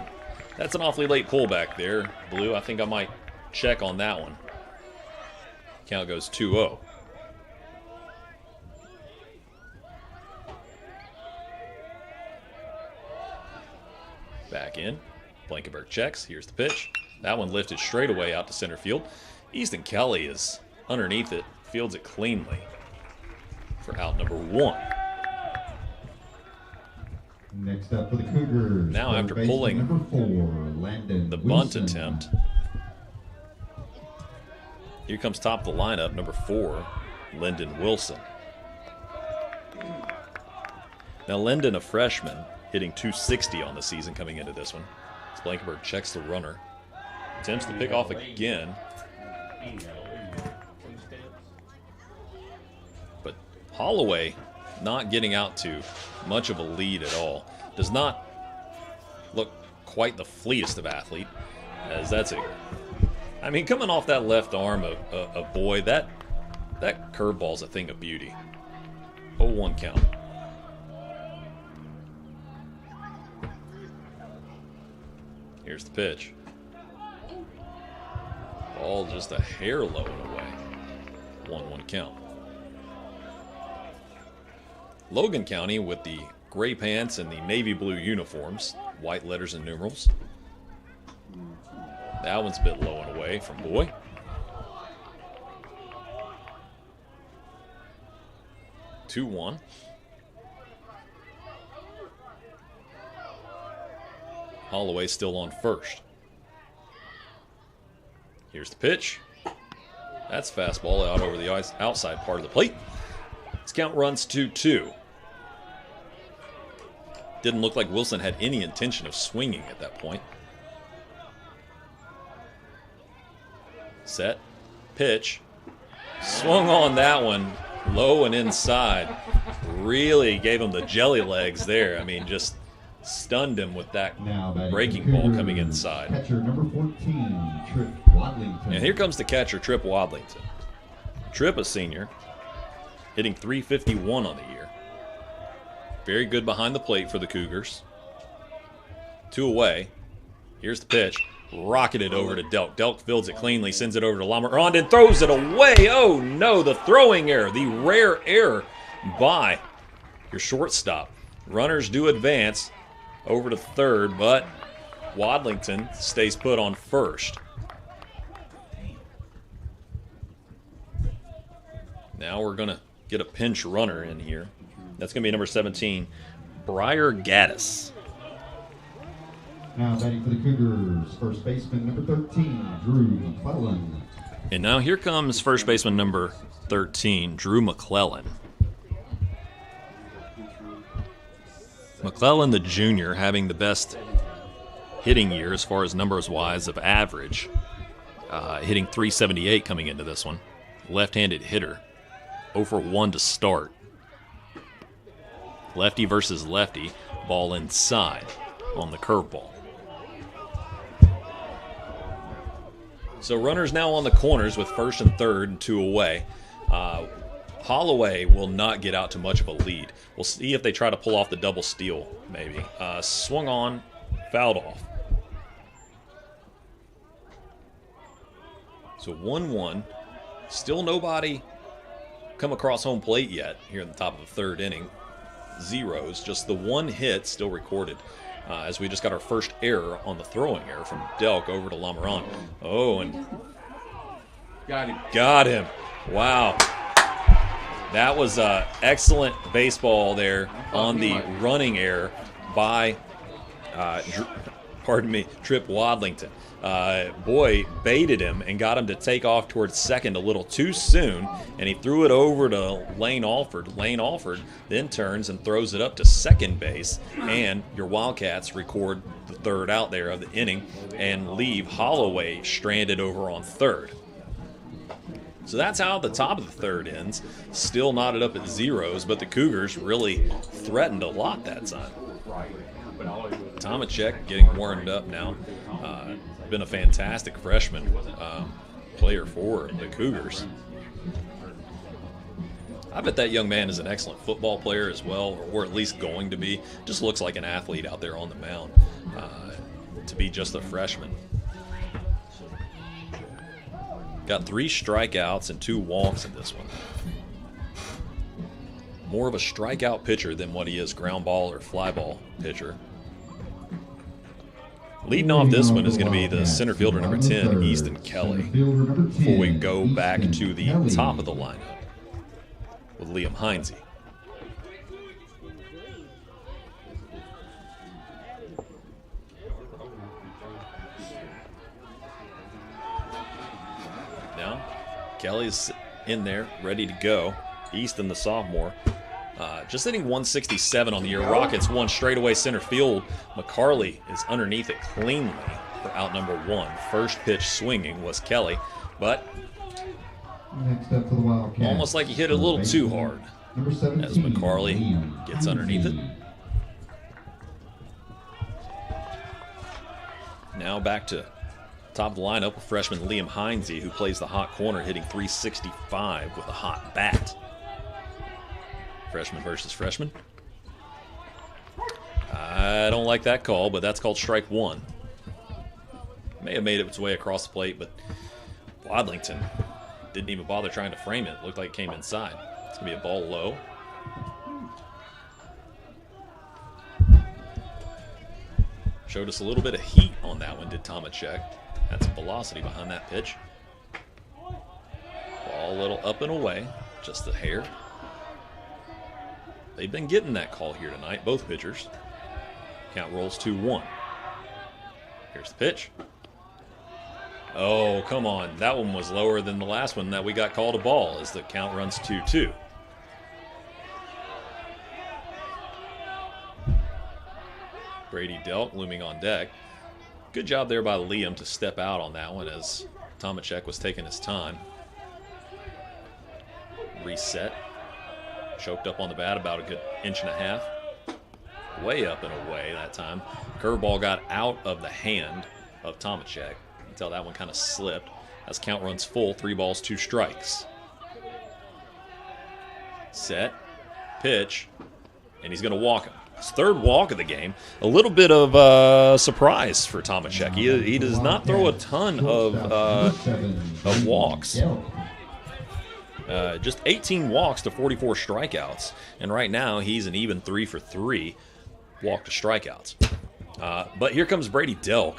that's an awfully late pullback there, Blue. I think I might check on that one. Count goes 2-0. Back in. Blankenberg checks. Here's the pitch. That one lifted straight away out to center field. Easton Kelly is underneath it, fields it cleanly for out number 1. Next up for the Cougars. Now after pulling number 4, Landon the bunt Wilson. attempt, here comes top of the lineup, number 4, Lyndon Wilson. Now Lyndon, a freshman, hitting .260 on the season coming into this one. As Blankenberg checks the runner. Attempts to pick off again. But Holloway not getting out to much of a lead at all. Does not look quite the fleetest of athlete, as that's a... I mean, coming off that left arm of Boy, that curveball's a thing of beauty. 0-1 count. Here's the pitch. Ball just a hair low and away. 1-1 count. Logan County with the gray pants and the navy blue uniforms, white letters and numerals. That one's a bit low and away from Boy. Two-1. Holloway still on first. Here's the pitch. That's fastball out over the outside part of the plate. This count runs 2-2. Didn't look like Wilson had any intention of swinging at that point. Set. Pitch. Swung on that one. Low and inside. Really gave him the jelly legs there. I mean, just stunned him with that breaking ball coming inside. Catcher number 14, Trip Wadlington. And here comes the catcher, Trip Wadlington. Trip, a senior, hitting .351 on the year. Very good behind the plate for the Cougars. 2 away. Here's the pitch. Rocketed over to Delk. Delk fields it cleanly, sends it over to Lamarand and throws it away. Oh no, the throwing error, the rare error by your shortstop. Runners do advance over to third, but Wadlington stays put on first. Now we're going to get a pinch runner in here. That's going to be number 17, Briar Gaddis. Now batting for the Cougars, first baseman number 13, Drew McClellan. And now here comes first baseman number 13, Drew McClellan. McClellan, the junior, having the best hitting year as far as numbers-wise of average. Hitting .378 coming into this one. Left-handed hitter. 0 for 1 to start. Lefty versus lefty. Ball inside on the curveball. So runners now on the corners with first and third and 2 away. Holloway will not get out to much of a lead. We'll see if they try to pull off the double steal, maybe. Swung on, fouled off. So 1-1. Still nobody come across home plate yet here in the top of the third inning. Zeros, just the one hit still recorded. As we just got our first error on the throwing error from Delk over to Lamarand. Oh, and got him. Wow. That was excellent baseball there on the running error by, Trip Wadlington. Boy baited him and got him to take off towards second a little too soon, and he threw it over to Lane Alford. Lane Alford then turns and throws it up to second base, and your Wildcats record the third out there of the inning and leave Holloway stranded over on third. So that's how the top of the third ends. Still knotted up at zeros, but the Cougars really threatened a lot that time. Tomacek getting warmed up now. Been a fantastic freshman player for the Cougars. I bet that young man is an excellent football player as well, or at least going to be. Just looks like an athlete out there on the mound to be just a freshman. Got 3 strikeouts and 2 walks in this one. More of a strikeout pitcher than what he is ground ball or fly ball pitcher. Leading off this one is going to be the center fielder number 10, Easton Kelly, before we go back to the top of the lineup with Liam Heinze. Now, Kelly's in there, ready to go. Easton, the sophomore, just hitting 167 on the year. Rockets one straightaway center field. McCarley is underneath it cleanly for out number 1. First pitch swinging was Kelly, but Next up for the Wildcats, almost like he hit it a little too hard number 17, as McCarley Liam gets underneath it. Heinze. Now back to top of the lineup with freshman Liam Heinze, who plays the hot corner, hitting 365 with a hot bat. Freshman versus freshman. I don't like that call, but that's called strike 1. May have made its way across the plate, but Wadlington didn't even bother trying to frame it. Looked like it came inside. It's going to be a ball low. Showed us a little bit of heat on that one, did Tomacek. Had some velocity behind that pitch. Ball a little up and away, just a hair. They've been getting that call here tonight, both pitchers. Count rolls 2-1. Here's the pitch. Oh, come on. That one was lower than the last one that we got called a ball as the count runs 2-2. Brady Delk looming on deck. Good job there by Liam to step out on that one as Tomacek was taking his time. Reset. Choked up on the bat about a good 1.5 inches. Way up and away that time. Curveball got out of the hand of Tomacek. Until that one kind of slipped. As count runs full, 3 balls, 2 strikes. Set. Pitch. And he's going to walk him. His 3rd walk of the game. A little bit of surprise for Tomacek. He does not throw a ton of walks. Just 18 walks to 44 strikeouts. And right now, he's an even 3 for 3 walk to strikeouts. But here comes Brady Delk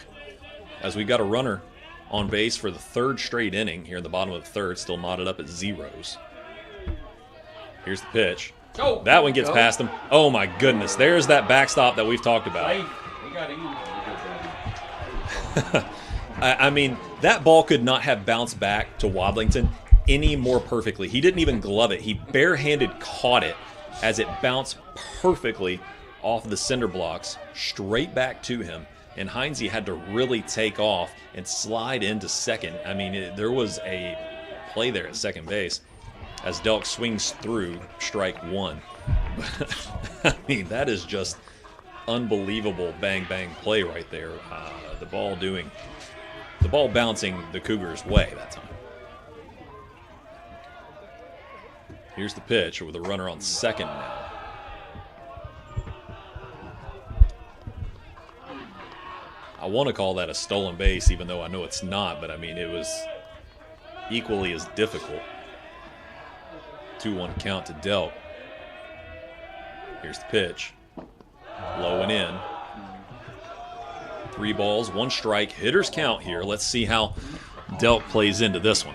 as we got a runner on base for the 3rd straight inning here in the bottom of the 3rd, still knotted up at zeros. Here's the pitch. Oh, that one gets past him. Oh, my goodness. There's that backstop that we've talked about. He got in. I mean, that ball could not have bounced back to Wadlington any more perfectly. He didn't even glove it. He barehanded caught it as it bounced perfectly off the cinder blocks straight back to him. And Heinze had to really take off and slide into second. I mean, there was a play there at second base as Delk swings through strike 1. I mean, that is just unbelievable bang-bang play right there. The ball bouncing the Cougars' way that time. Here's the pitch with a runner on second now. I want to call that a stolen base, even though I know it's not, but I mean, it was equally as difficult. 2-1 count to Delk. Here's the pitch. Low and in. 3 balls, 1 strike. Hitters count here. Let's see how Delk plays into this one.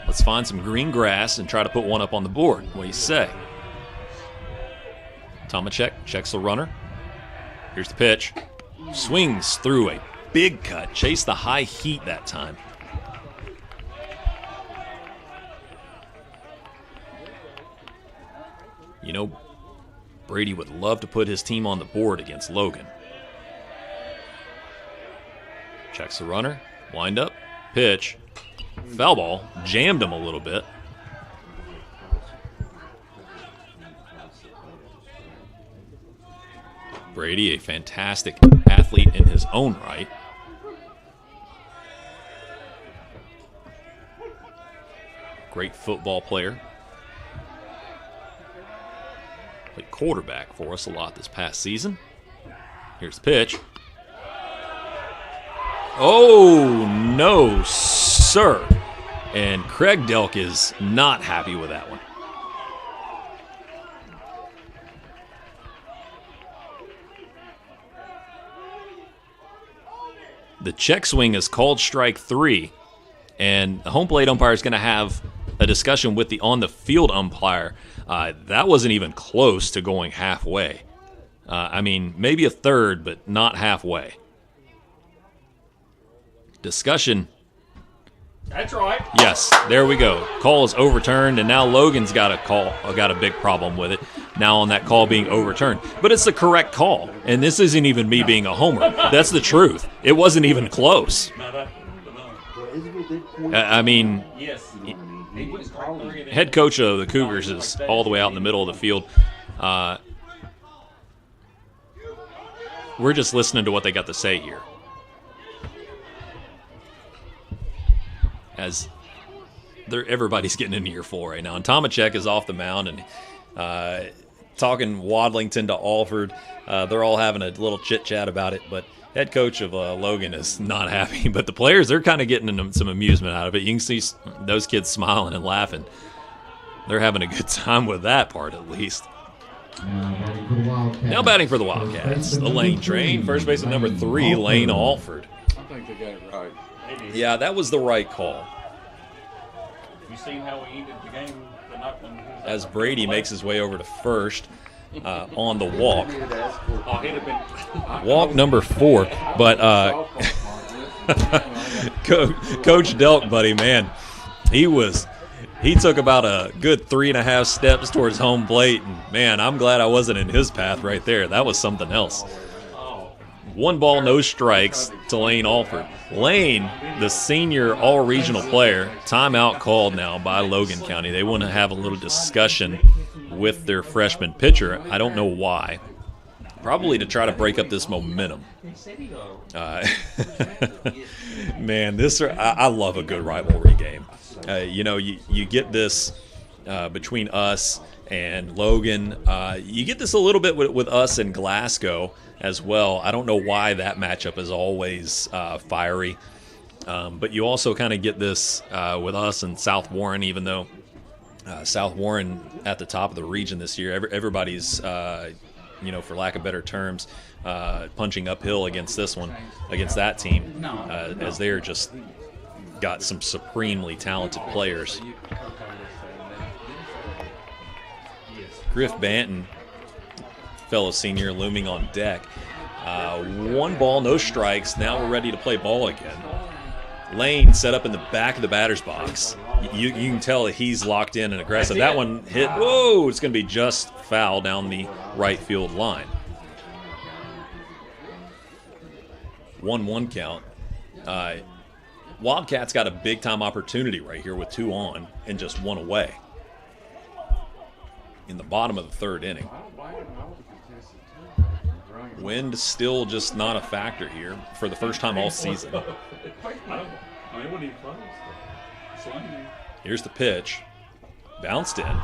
Let's find some green grass and try to put one up on the board. What do you say? Tomacek checks the runner. Here's the pitch. Swings through a big cut. Chased the high heat that time. You know, Brady would love to put his team on the board against Logan. Checks the runner. Wind up. Pitch. Foul ball jammed him a little bit. Brady, a fantastic athlete in his own right. Great football player. Played quarterback for us a lot this past season. Here's the pitch. Oh, no, sir. And Craig Delk is not happy with that one. The check swing is called strike 3, and the home plate umpire is going to have a discussion with the on-the-field umpire. That wasn't even close to going halfway. I mean, maybe a third, but not halfway. Discussion. That's right. Yes, there we go. Call is overturned, and now Logan's got a big problem with it. Now on that call being overturned. But it's the correct call, and this isn't even me being a homer. That's the truth. It wasn't even close. I mean, Yes. head coach of the Cougars is all the way out in the middle of the field. We're just listening to what they got to say here. As everybody's getting into year 4 right now. And Tomacek is off the mound and talking Wadlington to Alford. They're all having a little chit-chat about it, but head coach of Logan is not happy. But the players, they're kind of getting some amusement out of it. You can see those kids smiling and laughing. They're having a good time with that part, at least. Now batting for the Wildcats. The Lane train. First baseman number 3, Lane Alford. I think they got it right. Yeah, that was the right call. You seen how we ended the game the night when As Brady makes his way over to first on the walk. Oh, he'd have been Walk number 4. But Coach Delk, buddy, man, he took about a good 3.5 steps towards home plate. And, man, I'm glad I wasn't in his path right there. That was something else. 1 ball, no strikes to Lane Alford. Lane, the senior all-regional player, timeout called now by Logan County. They want to have a little discussion with their freshman pitcher. I don't know why. Probably to try to break up this momentum. Man, I love a good rivalry game. You get this between us and Logan. You get this a little bit with us and Glasgow as well. I don't know why that matchup is always fiery. But you also kind of get this with us and South Warren, even though South Warren at the top of the region this year. Everybody's, for lack of better terms, punching uphill against that team, as they're just got some supremely talented players. Griff Banton, fellow senior, looming on deck. 1 ball, no strikes. Now we're ready to play ball again. Lane set up in the back of the batter's box. You can tell that he's locked in and aggressive. That one hit. Whoa! It's going to be just foul down the right field line. 1-1 count. Wildcats got a big-time opportunity right here with 2 on and just 1 away in the bottom of the 3rd inning. Wind still just not a factor here for the first time all season. Here's the pitch. Bounced in.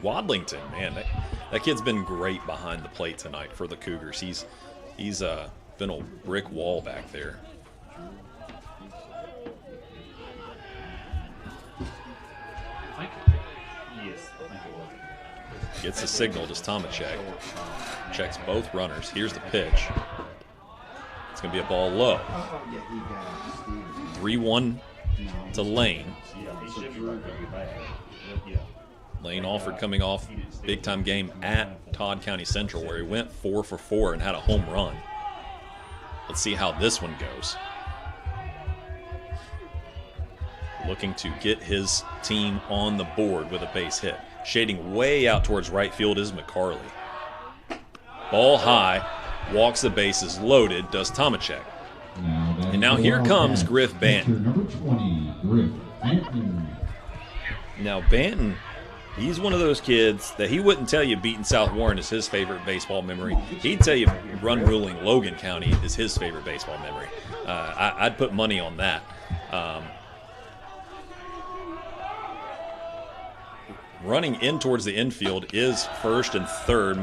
Wadlington, man, that kid's been great behind the plate tonight for the Cougars. He's been a brick wall back there. Gets the signal, just Tomacek. Checks both runners. Here's the pitch. It's going to be a ball low. 3-1 to Lane. Lane Alford coming off big-time game at Todd County Central where he went 4 for 4 and had a home run. Let's see how this one goes. Looking to get his team on the board with a base hit. Shading way out towards right field is McCarley. Ball high, walks the bases, loaded, does Tomacek. And now here comes Griff Banton. Number 20, Griff Banton. Now, Banton, he's one of those kids that he wouldn't tell you beating South Warren is his favorite baseball memory. He'd tell you run ruling Logan County is his favorite baseball memory. I'd put money on that. Running in towards the infield is first and third,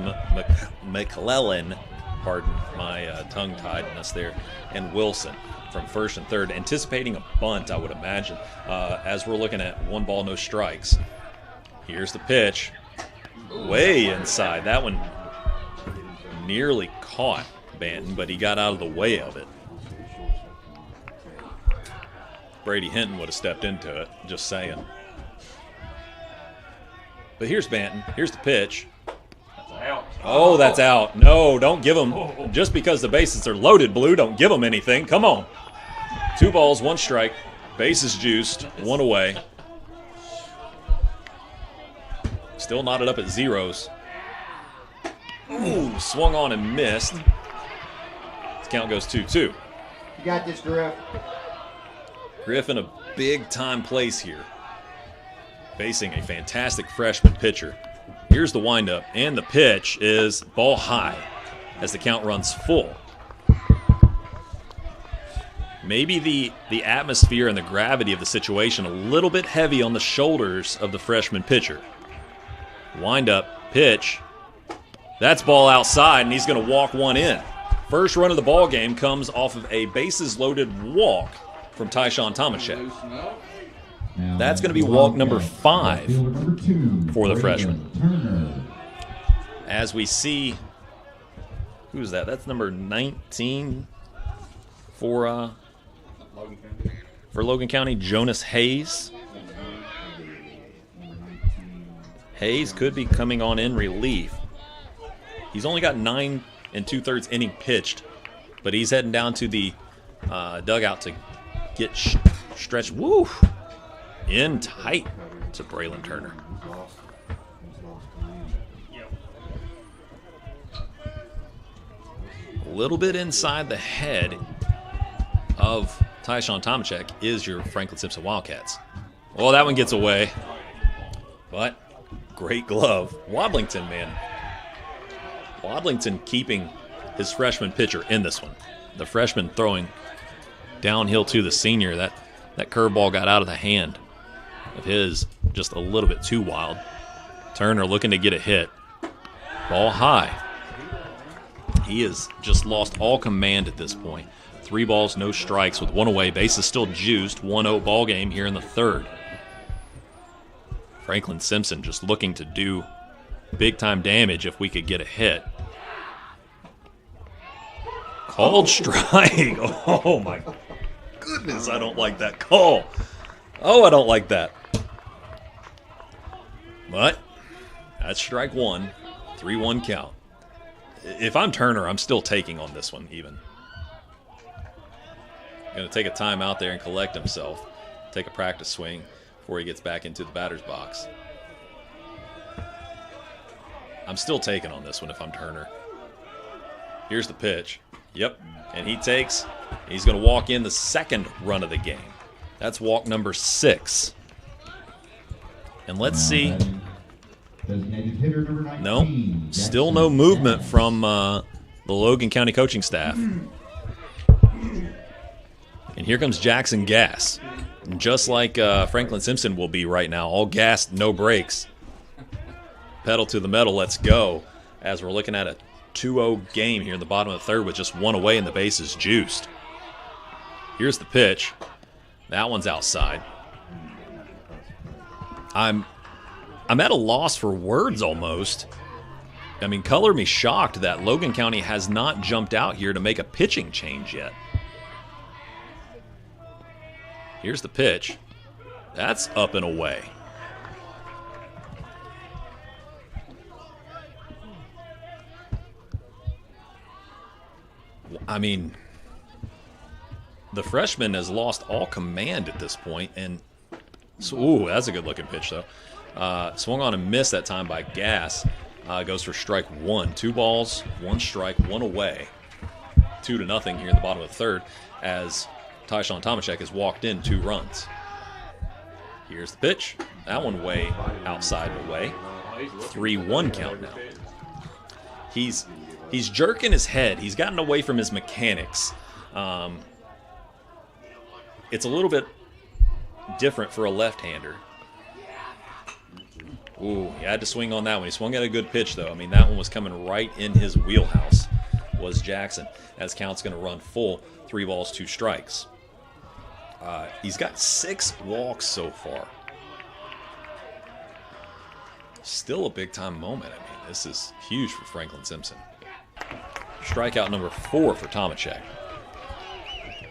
McClellan, pardon my tongue-tiedness there, and Wilson from first and third, anticipating a bunt, I would imagine, as we're looking at 1 ball, no strikes. Here's the pitch, way inside. That one nearly caught Banton, but he got out of the way of it. Brady Hinton would have stepped into it, just saying. But here's Banton. Here's the pitch. Out. Oh, that's out. No, don't give him. Just because the bases are loaded, Blue, don't give him anything. Come on. 2 balls, 1 strike. Bases juiced, 1 away. Still knotted up at zeros. Ooh, swung on and missed. This count goes 2-2. You got this, Griff. Griff in a big-time place here, facing a fantastic freshman pitcher. Here's the windup, and the pitch is ball high as the count runs full. Maybe the atmosphere and the gravity of the situation a little bit heavy on the shoulders of the freshman pitcher. Windup, pitch. That's ball outside, and he's going to walk 1 in. First run of the ball game comes off of a bases-loaded walk from Tyshawn Tomaszek. That's going to be walk number 5 for the freshman. As we see, who's that? That's number 19 for Logan County, Jonas Hayes. Hayes could be coming on in relief. He's only got 9 2/3 inning pitched, but he's heading down to the dugout to get stretched. Woo! In tight to Braylon Turner. A little bit inside the head of Tyshawn Tomaszek is your Franklin Simpson Wildcats. Well, that one gets away, but great glove. Wadlington, man. Wadlington keeping his freshman pitcher in this one. The freshman throwing downhill to the senior. That curveball got out of the hand of his just a little bit too wild. Turner looking to get a hit. Ball high. He has just lost all command at this point. 3 balls, no strikes with 1 away. Bases still juiced. 1-0 ball game here in the 3rd. Franklin Simpson just looking to do big-time damage if we could get a hit. Called strike. Oh, my goodness, I don't like that call. Oh, I don't like that. But that's strike 1, 3-1 count. If I'm Turner, I'm still taking on this one even. Going to take a time out there and collect himself. Take a practice swing before he gets back into the batter's box. I'm still taking on this one if I'm Turner. Here's the pitch. Yep, and he's going to walk in the 2nd run of the game. That's walk number 6. And let's see. No, still no movement from the Logan County coaching staff. And here comes Jackson Gass. And just like Franklin Simpson will be right now, all gas, no brakes. Pedal to the metal, let's go. As we're looking at a 2-0 game here in the bottom of the 3rd with just 1 away and the bases juiced. Here's the pitch. That one's outside. I'm at a loss for words almost. I mean, color me shocked that Logan County has not jumped out here to make a pitching change yet. Here's the pitch. That's up and away. I mean, the freshman has lost all command at this point, and so, ooh, that's a good-looking pitch, though. Swung on and missed that time by Gass. Goes for strike 1. 2 balls, 1 strike, 1 away. 2-0 here in the bottom of the 3rd as Tyshawn Tomaszek has walked in 2 runs. Here's the pitch. That one way outside the way. 3-1 count now. He's jerking his head. He's gotten away from his mechanics. It's a little bit different for a left-hander. Ooh, he had to swing on that one. He swung at a good pitch, though. I mean, that one was coming right in his wheelhouse, was Jackson. As count's going to run full, 3 balls, 2 strikes. He's got 6 walks so far. Still a big-time moment. I mean, this is huge for Franklin Simpson. Strikeout number 4 for Tomaszek.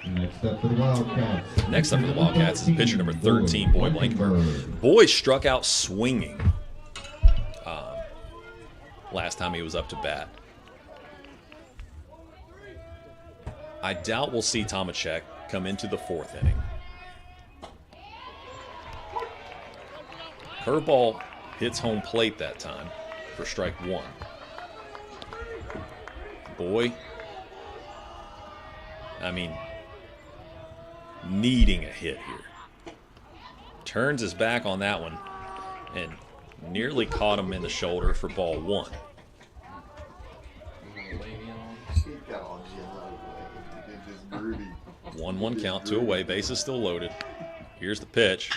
Next up for the Wildcats. Next up for the Wildcats is pitcher number 13, Boy Blankenberg. Boy struck out swinging last time he was up to bat. I doubt we'll see Tomaszek come into the 4th inning. Curveball hits home plate that time for strike 1. Boy, I mean, needing a hit here. Turns his back on that one and nearly caught him in the shoulder for ball 1. 1-1 count, 2 away, bases still loaded. Here's the pitch.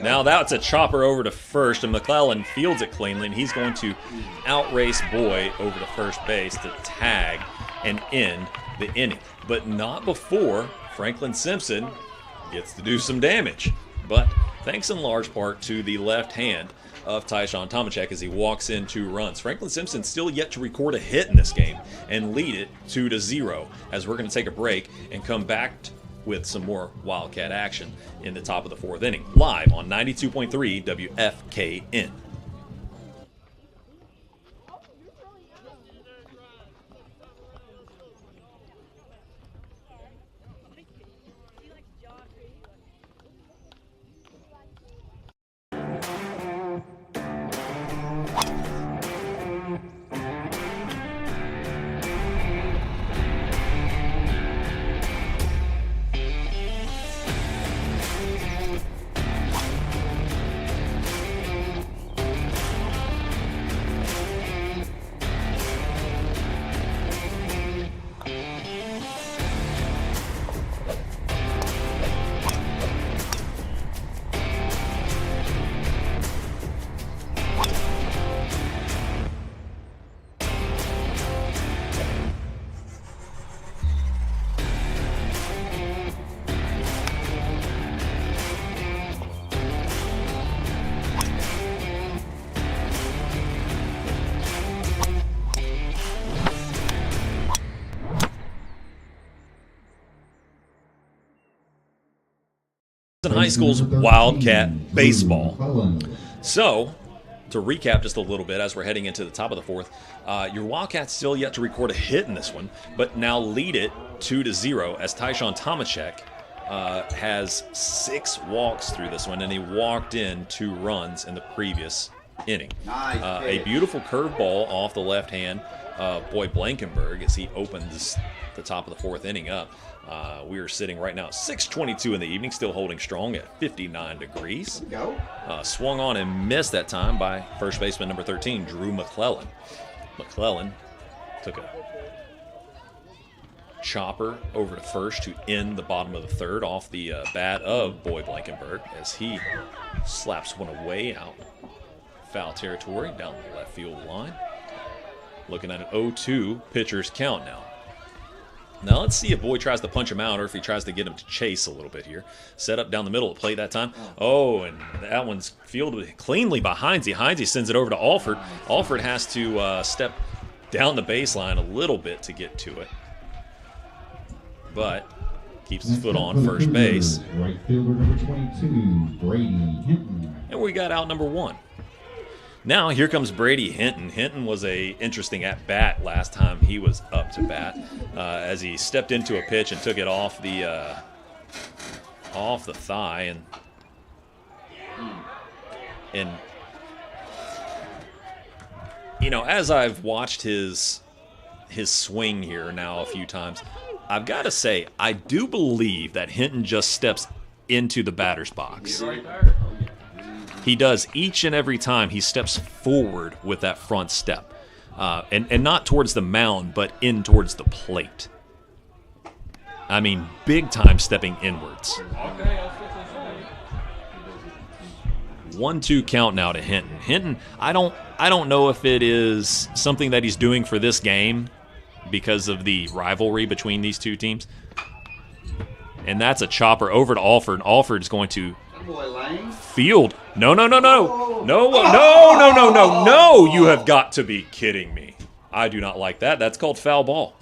Now that's a chopper over to first, and McClellan fields it cleanly, and he's going to outrace Boy over to first base to tag and end the inning. But not before Franklin Simpson gets to do some damage. But thanks in large part to the left hand of Tyshawn Tomaszek as he walks in 2 runs. Franklin Simpson still yet to record a hit in this game and lead it 2-0 as we're going to take a break and come back with some more Wildcat action in the top of the 4th inning. Live on 92.3 WFKN. High School's Wildcat baseball. So, to recap just a little bit as we're heading into the top of the 4th, your Wildcats still yet to record a hit in this one, but now lead it 2-0 as Tyshawn Tomaszek has 6 walks through this one, and he walked in 2 runs in the previous inning. A beautiful curveball off the left hand of Boy Blankenberg as he opens the top of the 4th inning up. We are sitting right now at 6:22 in the evening, still holding strong at 59 degrees. Swung on and missed that time by first baseman number 13, Drew McClellan. McClellan took a chopper over to first to end the bottom of the 3rd off the bat of Boy Blankenberg as he slaps one away out foul territory down the left field line. Looking at an 0-2 pitcher's count now. Now let's see if Boy tries to punch him out or if he tries to get him to chase a little bit here. Set up down the middle of the plate that time. Oh, and that one's fielded cleanly by Heinze. Heinze sends it over to Alford. Alford has to step down the baseline a little bit to get to it. But keeps his foot on first base. Right fielder number 22, Brady Hinton. And we got out number 1. Now here comes Brady Hinton. Hinton was a interesting at-bat last time he was up to bat as he stepped into a pitch and took it off the thigh and you know, as I've watched his swing here now a few times, I've got to say, I do believe that Hinton just steps into the batter's box. Right there. He does each and every time he steps forward with that front step. And not towards the mound, but in towards the plate. I mean, big time stepping inwards. Okay, I'll fix this. 1-2 count now to Hinton. Hinton, I don't know if it is something that he's doing for this game because of the rivalry between these two teams. And that's a chopper over to Alford. Alford's going to field. No. You have got to be kidding me. I do not like that. That's called foul ball.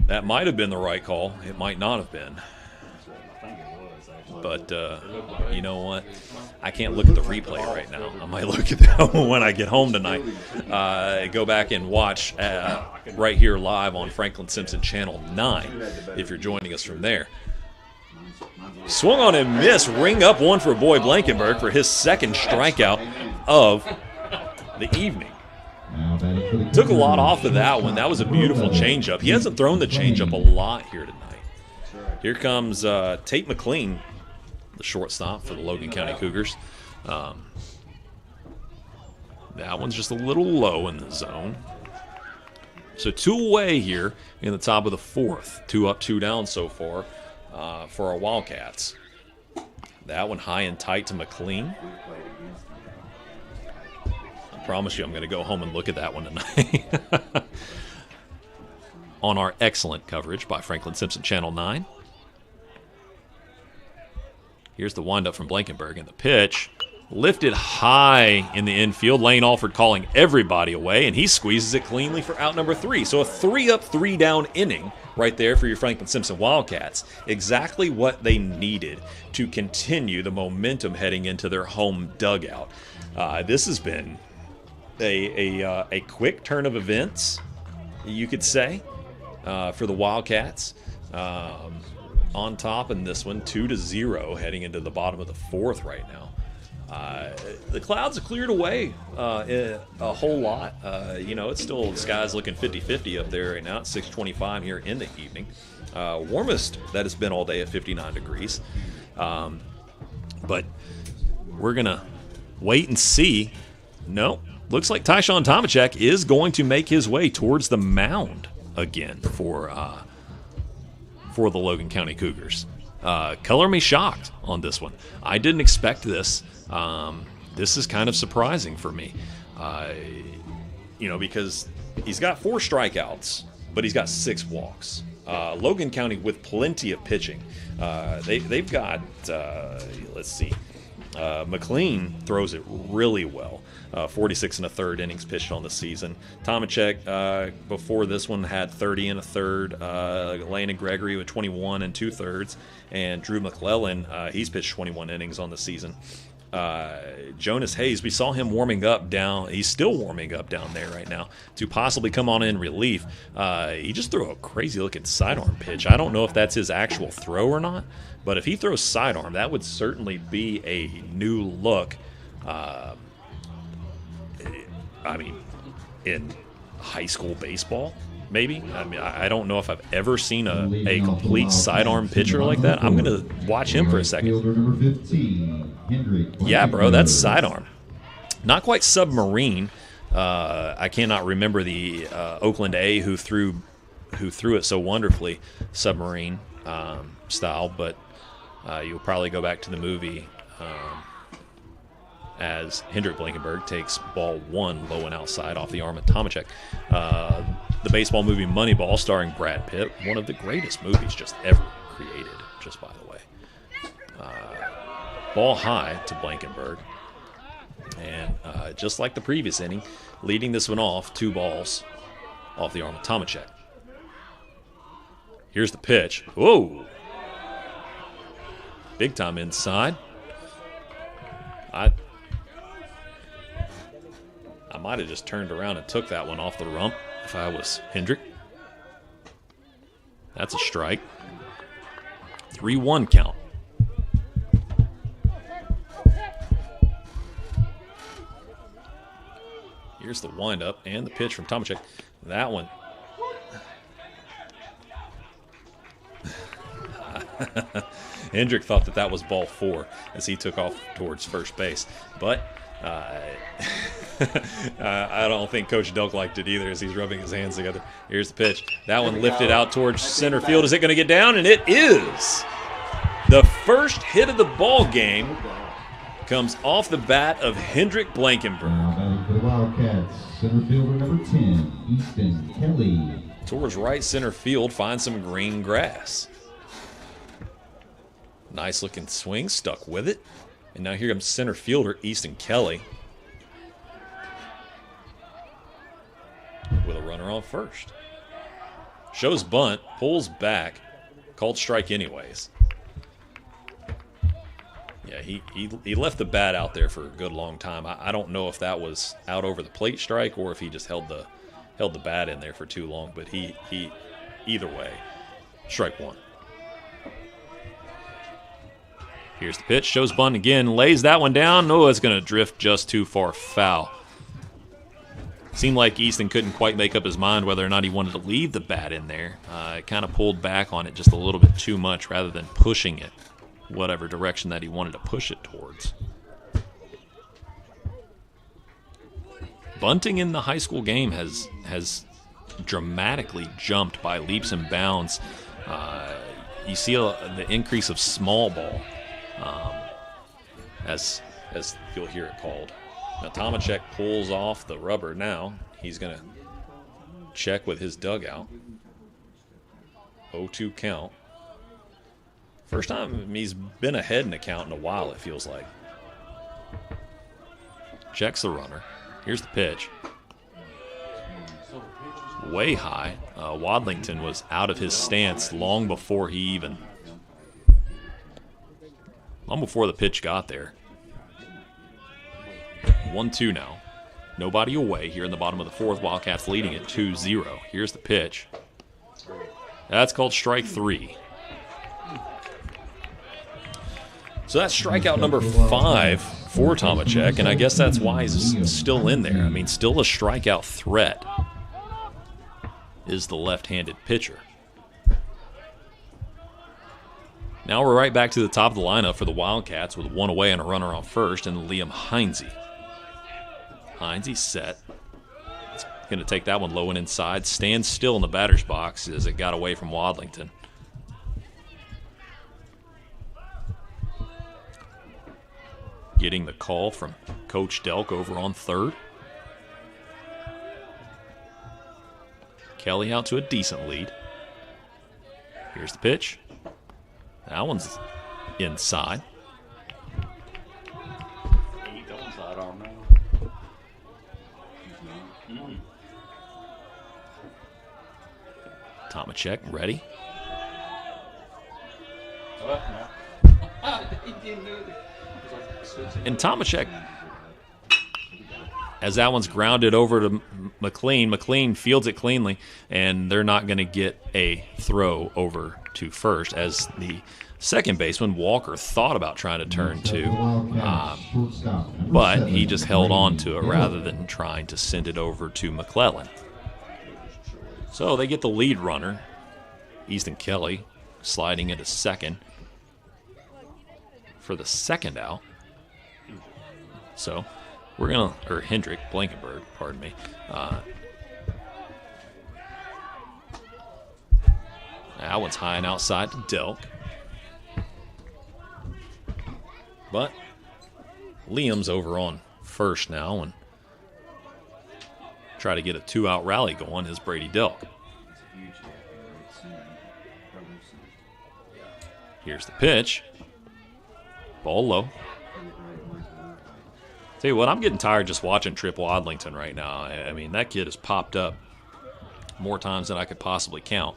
That might have been the right call. It might not have been. But you know what? I can't look at the replay right now. I might look at that one when I get home tonight. Go back and watch right here live on Franklin Simpson Channel 9 if you're joining us from there. Swung on and missed. Ring up one for Boy Blankenberg for his second strikeout of the evening. Took a lot off of that one. That was a beautiful changeup. He hasn't thrown the changeup a lot here tonight. Here comes Tate McLean, the shortstop for the Logan County Cougars. That one's just a little low in the zone. So 2 away here in the top of the 4th. 2 up, 2 down so far for our Wildcats. That one high and tight to McLean. I promise you I'm going to go home and look at that one tonight. On our excellent coverage by Franklin Simpson Channel 9. Here's the windup from Blankenberg, and the pitch lifted high in the infield. Lane Alford calling everybody away, and he squeezes it cleanly for out number 3. So a 3-up, 3-down inning right there for your Franklin Simpson Wildcats. Exactly what they needed to continue the momentum heading into their home dugout. This has been a quick turn of events, you could say, for the Wildcats. On top in this one, 2-0 heading into the bottom of the 4th right now. The clouds have cleared away a whole lot. It's still, the sky's looking 50-50 up there right now. It's 6:25 here in the evening. Warmest that it's been all day at 59 degrees. But we're going to wait and see. No, looks like Tyshawn Tomachek is going to make his way towards the mound again for the Logan County Cougars. Color me shocked on this one. I didn't expect this. This is kind of surprising for me. Because he's got 4 strikeouts, but he's got 6 walks. Logan County with plenty of pitching. They've got, let's see, McLean throws it really well. 46 1/3 innings pitched on the season. Tomachek, before this one, had 30 1/3. Landon Gregory with 21 2/3. And Drew McClellan, he's pitched 21 innings on the season. Jonas Hayes, we saw him warming up down. He's still warming up down there right now to possibly come on in relief. He just threw a crazy-looking sidearm pitch. I don't know if that's his actual throw or not, but if he throws sidearm, that would certainly be a new look. In high school baseball, maybe. I don't know if I've ever seen a complete sidearm pitcher like that. I'm going to watch him for a second. Yeah, bro, that's sidearm. Not quite submarine. I cannot remember the Oakland A who threw it so wonderfully submarine style, but you'll probably go back to the movie as Hendrick Blankenberg takes ball 1 low and outside off the arm of Tomachek. The baseball movie Moneyball, starring Brad Pitt, one of the greatest movies just ever created, just by the way. Ball high to Blankenberg. And just like the previous inning, leading this one off, 2 balls off the arm of Tomachek. Here's the pitch. Whoa! Big time inside. I might have just turned around and took that one off the rump if I was Hendrick. That's a strike. 3-1 count. Here's the windup and the pitch from Tomachek. That one Hendrick thought that was ball 4 as he took off towards first base. But I don't think Coach Delk liked it either as he's rubbing his hands together. Here's the pitch. That one lifted out towards center field. Is it going to get down? And it is. The first hit of the ball game comes off the bat of Hendrick Blankenberg. Now batting for the Wildcats, center fielder number 10, Easton Kelly. Towards right center field, finds some green grass. Nice looking swing, stuck with it. And now here comes center fielder Easton Kelly with a runner on first. Shows bunt, pulls back, called strike anyways. Yeah, he left the bat out there for a good long time. I don't know if that was out over the plate strike or if he just held the bat in there for too long, but he either way, strike one. Here's the pitch, shows bunt again, lays that one down. No, it's going to drift just too far foul. Seemed like Easton couldn't quite make up his mind whether or not he wanted to leave the bat in there. It kind of pulled back on it just a little bit too much rather than pushing it whatever direction that he wanted to push it towards. Bunting in the high school game has dramatically jumped by leaps and bounds. You see the increase of small ball, as you'll hear it called. Now Tomacek pulls off the rubber now. He's going to check with his dugout. 0-2 count. First time he's been ahead in a count in a while, it feels like. Checks the runner. Here's the pitch. Way high. Wadlington was out of his stance long before the pitch got there. 1-2 now. Nobody away here in the bottom of the fourth. Wildcats leading at 2-0. Here's the pitch. That's called strike 3. So that's strikeout number 5 for Tomacek, and I guess that's why he's still in there. I mean, still a strikeout threat is the left-handed pitcher. Now we're right back to the top of the lineup for the Wildcats with one away and a runner on first, and Liam Heinze. Heinze set. It's going to take that one low and inside. Stands still in the batter's box as it got away from Wadlington. Getting the call from Coach Delk over on third. Kelly out to a decent lead. Here's the pitch. That one's inside. Tomacek ready. And Tomacek, as that one's grounded over to McLean, McLean fields it cleanly, and they're not going to get a throw over to first, as the second baseman, Walker, thought about trying to turn to, but he just held on to it rather than trying to send it over to McClellan. So they get the lead runner, Easton Kelly, sliding into second for the second out. So we're going to, or Hendrick Blankenberg, pardon me. That one's high and outside to Delk. But Liam's over on first now and try to get a 2-out rally going is Brady Delk. Here's the pitch. Ball low. Tell you what, I'm getting tired just watching Trip Wadlington right now. I mean, that kid has popped up more times than I could possibly count.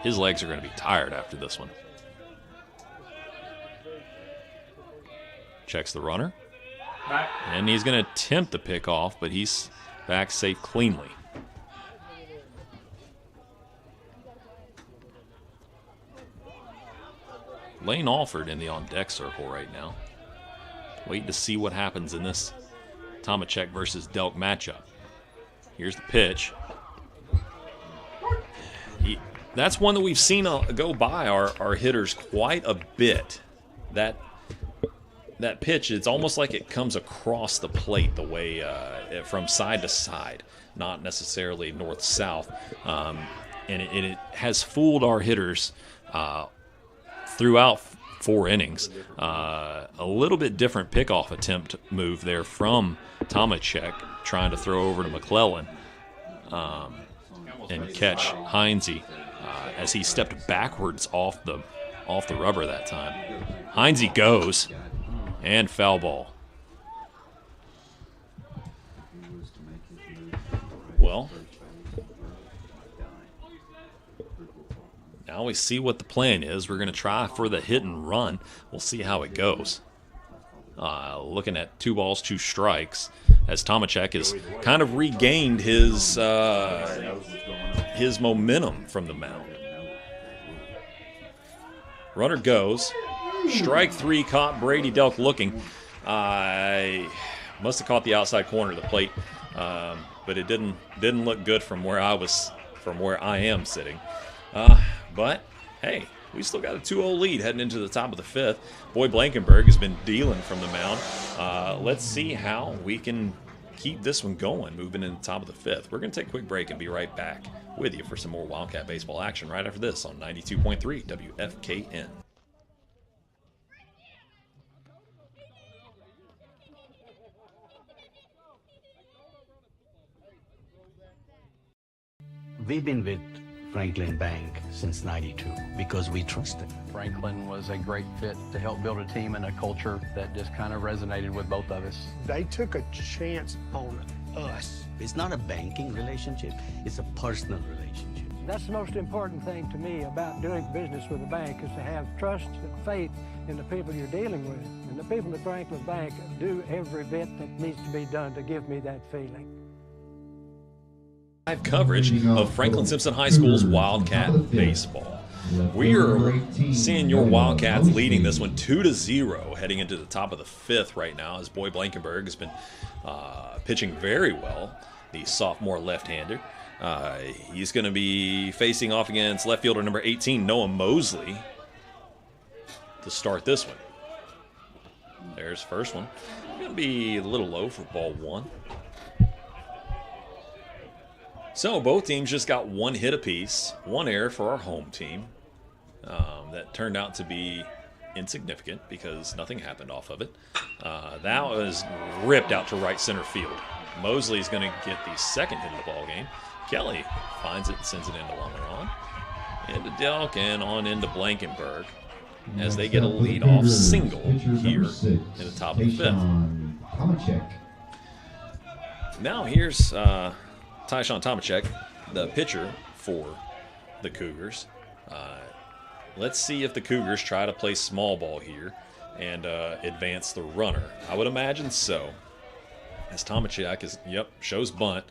His legs are going to be tired after this one. Checks the runner. And he's going to attempt the pickoff, but he's back safe cleanly. Lane Alford in the on-deck circle right now. Waiting to see what happens in this Tomacek versus Delk matchup. Here's the pitch. that's one that we've seen go by our hitters quite a bit. That pitch, it's almost like it comes across the plate the way from side to side, not necessarily north-south. And it has fooled our hitters throughout 4 innings. A little bit different pickoff attempt move there from Tomacek, trying to throw over to McClellan and catch Heinze as he stepped backwards off the rubber that time. Heinze goes, and foul ball. Well, now we see what the plan is. We're going to try for the hit and run. We'll see how it goes. Looking at 2 balls, 2 strikes, as Tomacek has kind of regained his momentum from the mound. Runner goes. Strike 3 caught Brady Delk looking. I must have caught the outside corner of the plate, but it didn't look good from where I am sitting. But hey, we still got a 2-0 lead heading into the top of the 5th. Boy Blankenberg has been dealing from the mound. Let's see how we can keep this one going, moving in the top of the 5th. We're going to take a quick break and be right back with you for some more Wildcat baseball action right after this on 92.3 WFKN. We've been with Franklin Bank since '92 because we trust it. Franklin was a great fit to help build a team and a culture that just kind of resonated with both of us. They took a chance on us. It's not a banking relationship, it's a personal relationship. That's the most important thing to me about doing business with a bank is to have trust and faith in the people you're dealing with. And the people at Franklin Bank do every bit that needs to be done to give me that feeling. Live coverage of Franklin Simpson High School's Wildcat baseball. We are seeing your Wildcats leading this one 2-0 heading into the top of the 5th right now, as Boy Blankenberg has been pitching very well, the sophomore left-hander. He's going to be facing off against left fielder number 18, Noah Mosley, to start this one. There's the first one. Going to be a little low for ball 1. So both teams just got 1 hit apiece, 1 error for our home team. That turned out to be insignificant because nothing happened off of it. That was ripped out to right center field. Mosley's going to get the second hit of the ball game. Kelly finds it and sends it into Logan, into Delk, and on into Blankenberg as they get a lead-off single here in the top of the 5th. Now here's Tyshawn Tomacek, the pitcher for the Cougars. Let's see if the Cougars try to play small ball here and advance the runner. I would imagine so. As Tomacek shows bunt,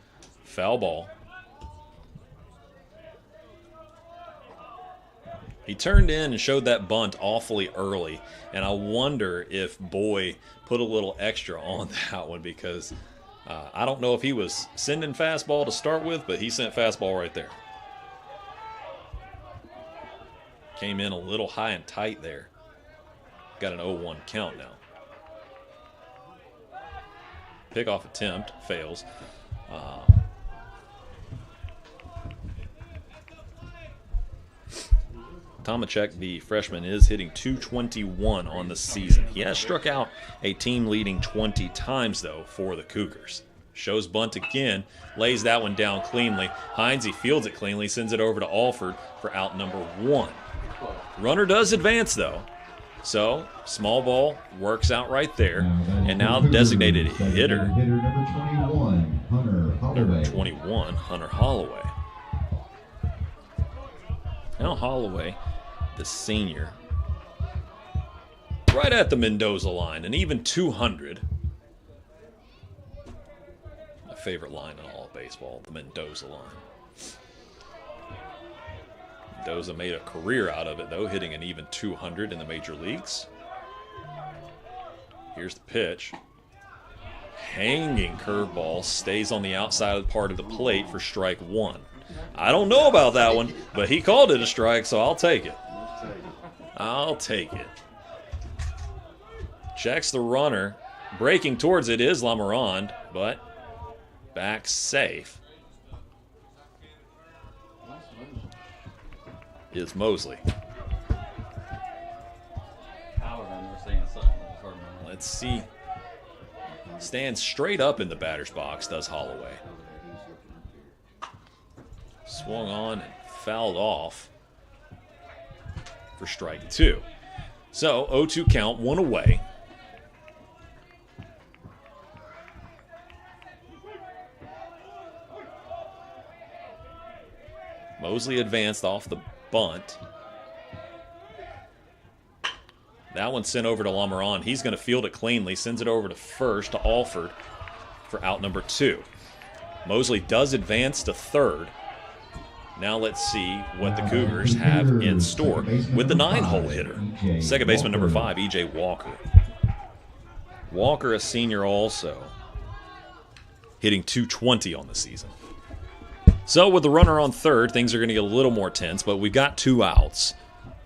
foul ball. He turned in and showed that bunt awfully early, and I wonder if Boy put a little extra on that one because I don't know if he was sending fastball to start with, but he sent fastball right there. Came in a little high and tight there. Got an 0-1 count now. Pickoff attempt fails. Tomacek, the freshman, is hitting .221 on the season. He has struck out a team-leading 20 times, though, for the Cougars. Shows bunt again, lays that one down cleanly. Heinze fields it cleanly, sends it over to Alford for out number 1. Runner does advance, though. So, small ball works out right there. And now the designated hitter, number 21, Hunter Holloway. Now Holloway, the senior, right at the Mendoza line, an even 200. My favorite line in all of baseball, the Mendoza line. Mendoza made a career out of it, though, hitting an even 200 in the major leagues. Here's the pitch. Hanging curveball, stays on the outside part of the plate for strike 1. I don't know about that one, but he called it a strike, so I'll take it. I'll take it. Checks the runner. Breaking towards it is Lamarand, but back safe is Mosley. Let's see. Stands straight up in the batter's box, does Holloway. Swung on and fouled off for strike 2. So 0-2 count, 1 away. Mosley advanced off the bunt. That one's sent over to Lamarand. He's going to field it cleanly, sends it over to first to Alford for out number 2. Mosley does advance to third. Now let's see what the Cougars have in store with the 9-hole hitter. Second baseman number 5, E.J. Walker. Walker, a senior also, hitting .220 on the season. So with the runner on third, things are going to get a little more tense, but we've got 2 outs.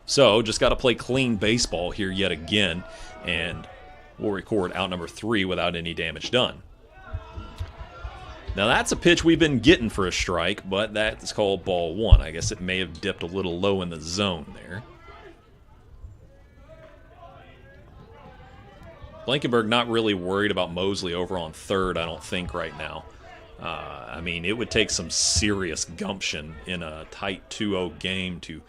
So just got to play clean baseball here yet again, and we'll record out number 3 without any damage done. Now that's a pitch we've been getting for a strike, but that's called ball 1. I guess it may have dipped a little low in the zone there. Blankenberg not really worried about Mosley over on third, I don't think, right now. I mean, it would take some serious gumption in a tight 2-0 game to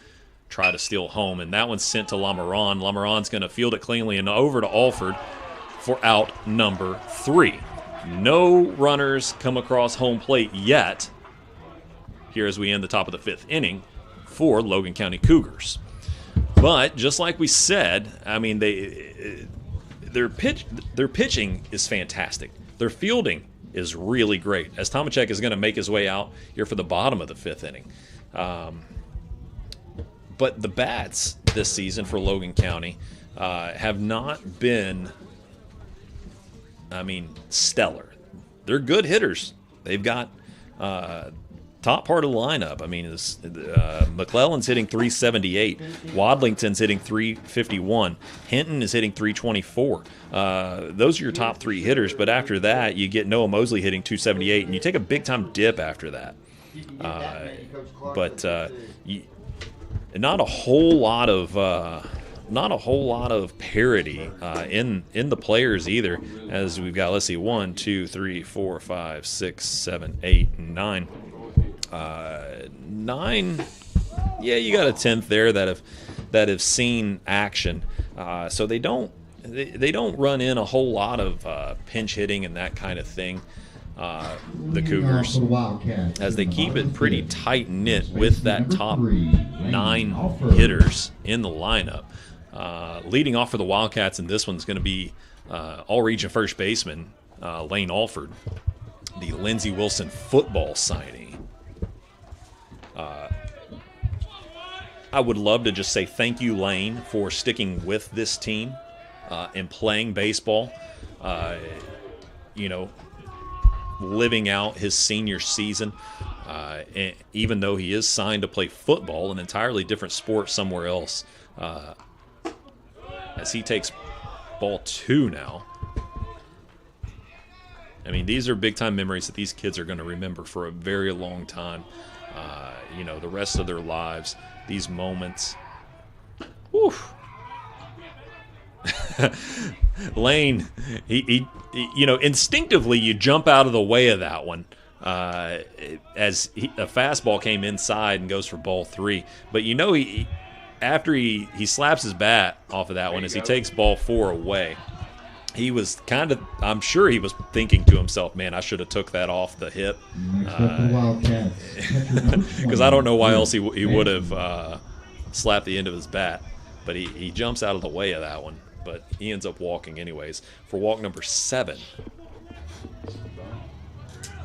try to steal home, and that one's sent to Lamarand. Lamarand's going to field it cleanly and over to Alford for out number 3. No runners come across home plate yet here as we end the top of the 5th inning for Logan County Cougars. But just like we said, I mean, their pitching is fantastic. Their fielding is really great, as Tomacek is going to make his way out here for the bottom of the 5th inning. But the bats this season for Logan County have not been, I mean, stellar. They're good hitters. They've got top part of the lineup. I mean, McClellan's hitting .378. Wadlington's hitting .351. Hinton is hitting .324. Those are your top 3 hitters, but after that, you get Noah Mosley hitting .278, and you take a big-time dip after that. Not a whole lot of parity in the players either, as we've got, let's see, 1, 2, 3, 4, 5, 6, 7, 8, 9. 9, yeah, you got a 10th there that have seen action. So they don't run in a whole lot of pinch hitting and that kind of thing. The Cougars, as they keep it pretty tight-knit with that top 9 hitters in the lineup. Leading off for the Wildcats, and this one's going to be all-region first baseman Lane Alford, the Lindsey Wilson football signing. I would love to just say thank you, Lane, for sticking with this team and playing baseball. Living out his senior season, and even though he is signed to play football, an entirely different sport somewhere else, as he takes ball 2 now. I mean, these are big-time memories that these kids are going to remember for a very long time. The rest of their lives, these moments. Whew. Lane, he instinctively you jump out of the way of that one as a fastball came inside and goes for ball 3. But after he slaps his bat off of that one as he takes ball 4 away, he was I'm sure he was thinking to himself, man, I should have took that off the hip. Because I don't know why else he would have slapped the end of his bat. But he jumps out of the way of that one. But he ends up walking anyways for walk number 7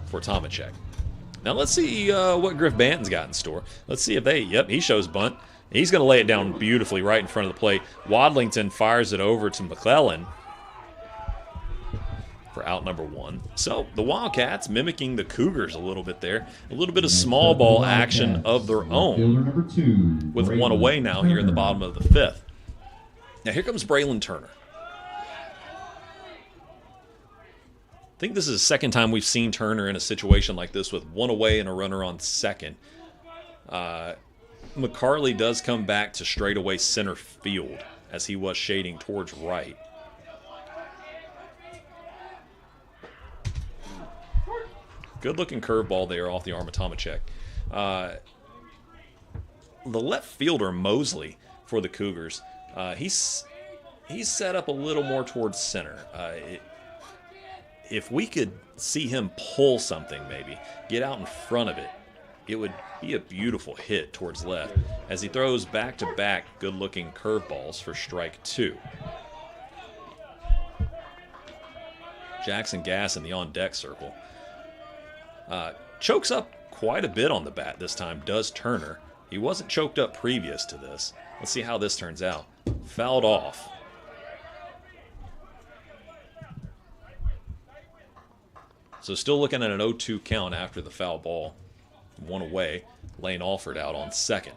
for Tomacek. Now let's see what Griff Banton's got in store. Let's see if he shows bunt. He's going to lay it down beautifully right in front of the plate. Wadlington fires it over to McClellan for out number 1. So the Wildcats mimicking the Cougars a little bit there. A little bit of small ball action of their own Number 2, with one away now here in the bottom of the 5th. Now here comes Braylon Turner. I think this is the second time we've seen Turner in a situation like this with one away and a runner on second. McCarley does come back to straightaway center field as he was shading towards right. Good-looking curveball there off the arm of Tomachek. The left fielder, Mosley, for the Cougars, he's set up a little more towards center. If we could see him pull something maybe, get out in front of it, it would be a beautiful hit towards left as he throws back-to-back good-looking curveballs for strike 2. Jackson Gass in the on-deck circle. Chokes up quite a bit on the bat this time, does Turner. He wasn't choked up previous to this. Let's see how this turns out. Fouled off. So still looking at an 0-2 count after the foul ball. One away. Lane Alford out on second.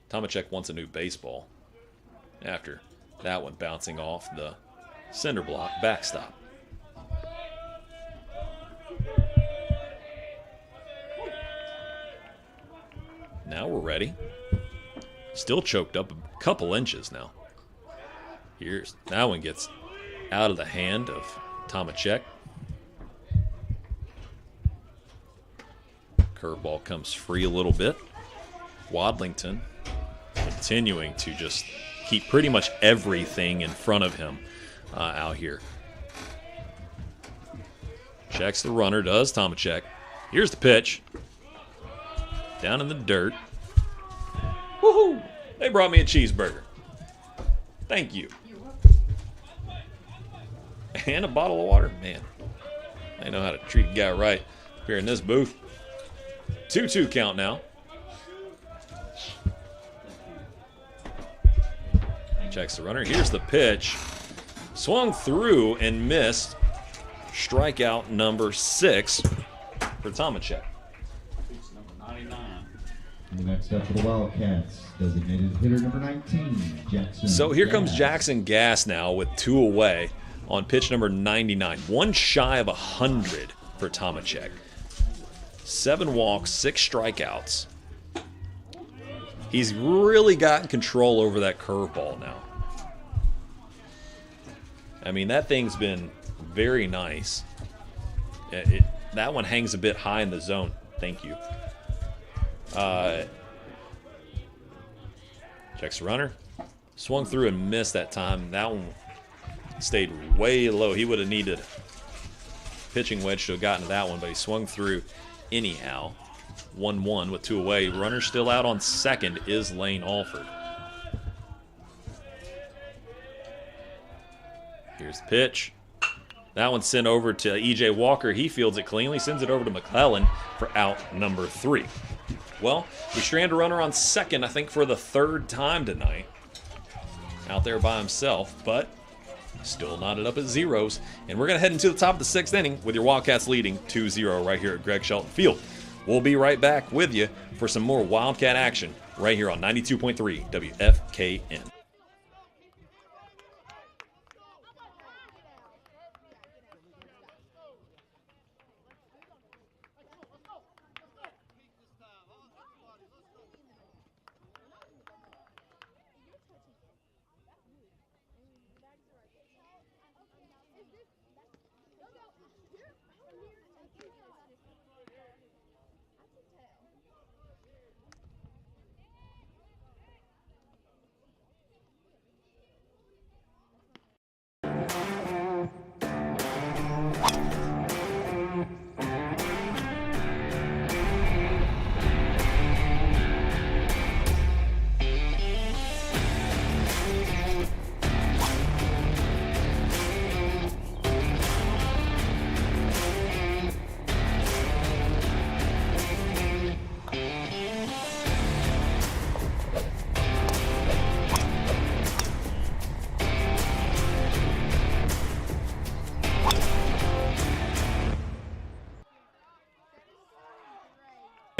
Tomachek wants a new baseball after that one bouncing off the cinder block backstop. Now we're ready. Still choked up a couple inches now. Here's that one gets out of the hand of Tomachek. Curveball comes free a little bit. Wadlington continuing to just keep pretty much everything in front of him out here. Checks the runner, does Tomachek. Here's the pitch. Down in the dirt. Woohoo! They brought me a cheeseburger. Thank you. And a bottle of water. Man, I know how to treat a guy right here in this booth. 2-2 count now. Checks the runner. Here's the pitch. Swung through and missed. Strikeout number 6 for Tomachek. Number 99. And next up for the Wildcats, designated hitter number 19, Jackson. So here comes Jackson Gass now with 2 away on pitch number 99. One shy of 100 for Tomachek. 7 walks, 6 strikeouts. He's really gotten control over that curveball now. I mean, that thing's been very nice. That one hangs a bit high in the zone. Thank you. Checks the runner. Swung through and missed that time. That one stayed way low. He would have needed pitching wedge to have gotten to that one, but he swung through anyhow. 1-1 with 2 away. Runner still out on second is Lane Alford. Here's the pitch. That one's sent over to E.J. Walker. He fields it cleanly, sends it over to McClellan for out number 3. Well, we strand a runner on second, I think, for the 3rd time tonight. Out there by himself, but still knotted up at zeros. And we're going to head into the top of the 6th inning with your Wildcats leading 2-0 right here at Greg Shelton Field. We'll be right back with you for some more Wildcat action right here on 92.3 WFKN.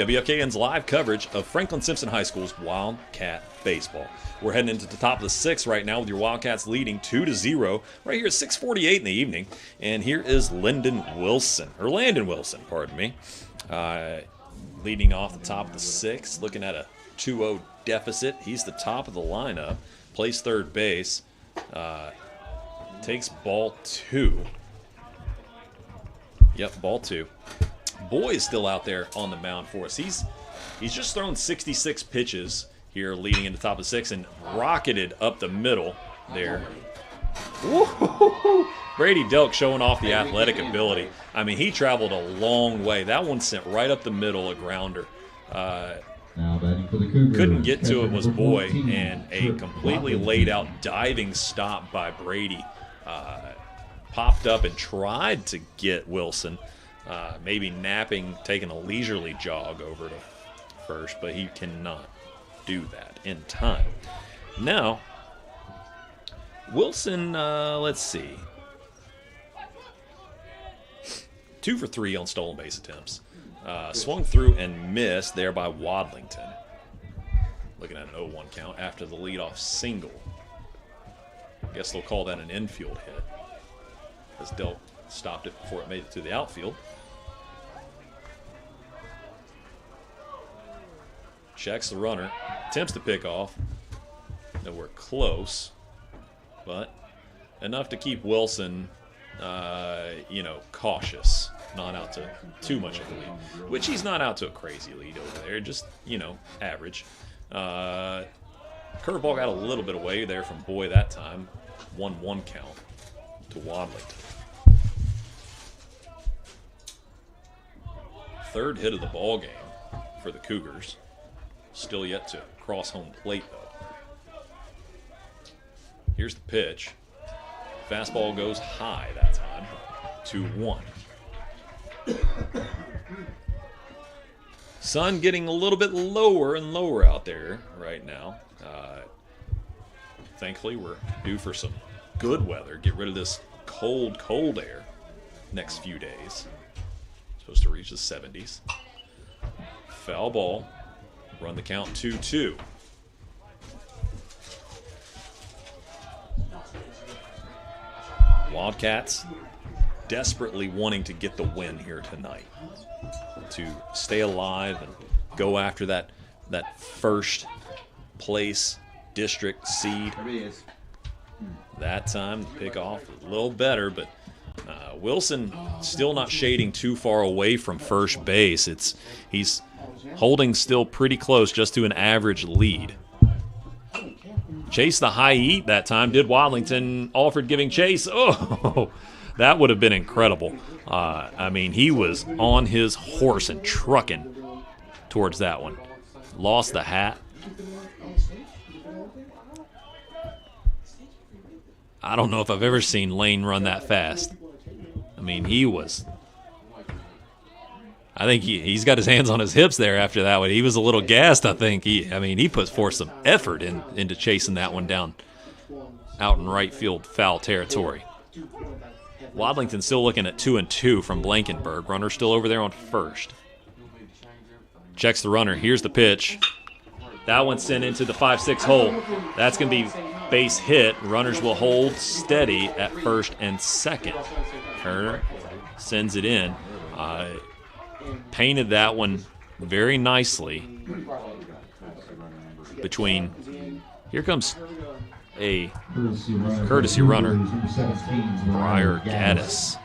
WFKN's live coverage of Franklin Simpson High School's Wildcat baseball. We're heading into the top of the sixth right now with your Wildcats leading 2-0 right here at 6:48 in the evening. And here is Landon Wilson, pardon me, leading off the top of the sixth, looking at a 2-0 deficit. He's the top of the lineup, plays third base, takes ball 2. Yep, ball 2. Boy is still out there on the mound for us. He's just thrown 66 pitches here leading into the top of the sixth and rocketed up the middle there. Woo-hoo-hoo-hoo. Brady Delk showing off the athletic ability. I mean, he traveled a long way. That one sent right up the middle, a grounder. Now batting for the Cougars. Couldn't get to it was Boy, and a completely laid out diving stop by Brady. Popped up and tried to get Wilson. Maybe napping, taking a leisurely jog over to first, but he cannot do that in time. Now, Wilson, let's see. 2 for 3 on stolen base attempts. Swung through and missed there by Wadlington. Looking at an 0-1 count after the leadoff single. I guess they'll call that an infield hit, as Delk stopped it before it made it to the outfield. Checks the runner, attempts to pick off. Nowhere close, but enough to keep Wilson, cautious, not out to too much of a lead, which he's not out to a crazy lead over there, just, average. Curveball got a little bit away there from Boy that time. 1-1 count to Wadlington. Third hit of the ball game for the Cougars. Still yet to cross home plate, though. Here's the pitch. Fastball goes high that time. 2-1. Sun getting a little bit lower and lower out there right now. Thankfully, we're due for some good weather. Get rid of this cold air next few days. Supposed to reach the 70s. Foul ball. Run the count 2-2. Wildcats desperately wanting to get the win here tonight, to stay alive and go after that first place district seed. That time the pickoff a little better, but Wilson still not shading too far away from first base. He's holding still pretty close, just to an average lead. Chase the high eat that time. Did Wadlington. Alford giving chase. Oh, that would have been incredible. I mean, he was on his horse and trucking towards that one. Lost the hat. I don't know if I've ever seen Lane run that fast. I mean, I think he's got his hands on his hips there after that one. He was a little gassed, I think. He put forth some effort into chasing that one down out in right field foul territory. Wadlington still looking at 2-2 from Blankenburg. Runner still over there on first. Checks the runner. Here's the pitch. That one's sent into the 5-6 hole. That's going to be base hit. Runners will hold steady at first and second. Turner sends it in. Painted that one very nicely between. Here comes a courtesy runner, Briar Gaddis.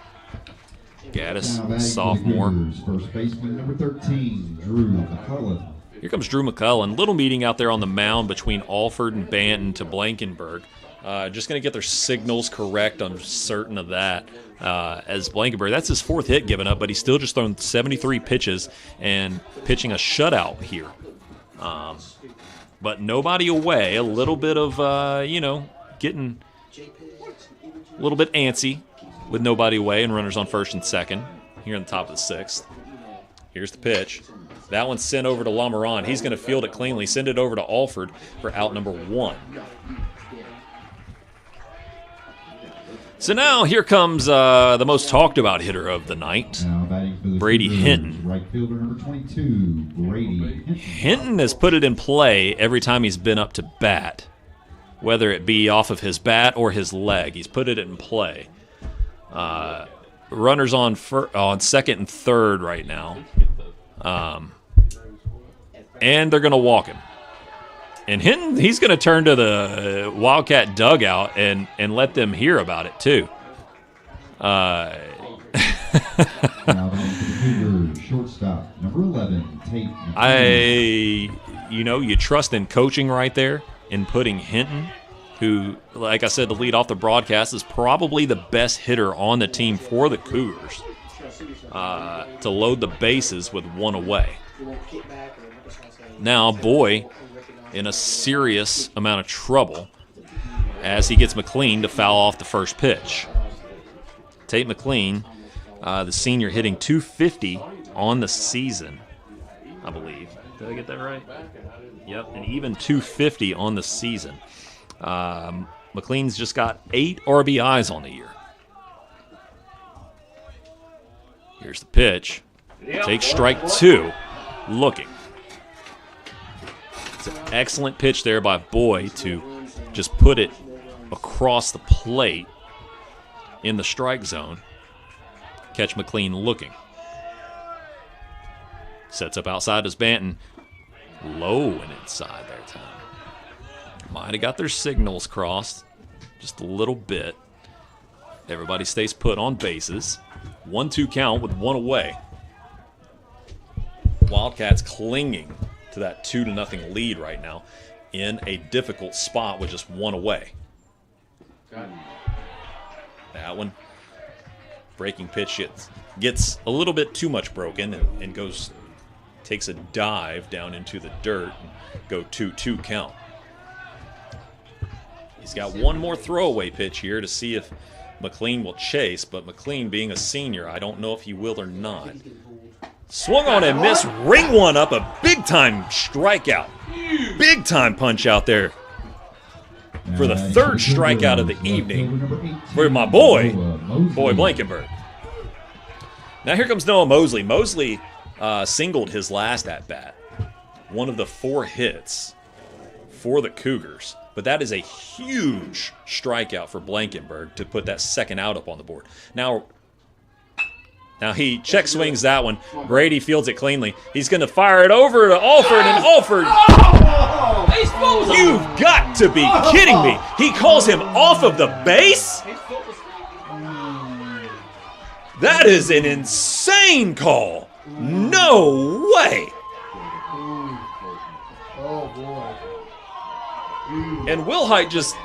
Gaddis, sophomore. First baseman number 13, Drew McCullen. Here comes Drew McCullen. Little meeting out there on the mound between Alford and Banton to Blankenburg. Just going to get their signals correct. I'm certain of that. As Blankenburg, that's his 4th hit given up, but he's still just thrown 73 pitches and pitching a shutout here. But nobody away. A little bit of, getting a little bit antsy with nobody away and runners on first and second here in the top of the 6th. Here's the pitch. That one's sent over to Lamoran. He's going to field it cleanly. Send it over to Alford for out number 1. So now here comes the most talked about hitter of the night. Now batting for Brady Hinton. Right fielder number 22, Brady Hinton. Hinton has put it in play every time he's been up to bat, whether it be off of his bat or his leg. He's put it in play. Runners on second and third right now, and they're going to walk him. And Hinton, he's going to turn to the Wildcat dugout and let them hear about it too. Shortstop number 11, Tate. You trust in coaching right there in putting Hinton, who, like I said, to lead off the broadcast, is probably the best hitter on the team for the Cougars, to load the bases with one away. Now, Boy in a serious amount of trouble as he gets McLean to foul off the first pitch. Tate McLean, the senior, hitting .250 on the season, I believe. Did I get that right? Yep, and even .250 on the season. McLean's just got 8 RBIs on the year. Here's the pitch. Takes strike 2. Looking. It's an excellent pitch there by Boy to just put it across the plate in the strike zone. Catch McLean looking. Sets up outside as Banton. Low and inside that time. Might have got their signals crossed just a little bit. Everybody stays put on bases. 1-2 count with one away. Wildcats clinging to that 2-0 lead right now in a difficult spot with just one away. That one, breaking pitch gets a little bit too much broken and takes a dive down into the dirt and go 2-2 count. He's got one more throwaway pitch here to see if McLean will chase, but McLean, being a senior, I don't know if he will or not. Swung on and missed, ring one up, a big-time strikeout. Big-time punch out there for the third strikeout of the evening for my boy Blankenberg. Now here comes Noah Mosley. Mosley singled his last at-bat, one of the 4 hits for the Cougars. But that is a huge strikeout for Blankenberg to put that second out up on the board. Now he check swings that one. Brady fields it cleanly. He's going to fire it over to Alford, and Alford, you've got to be kidding me. He calls him off of the base? That is an insane call. No way. Oh, boy. And Wilhite just,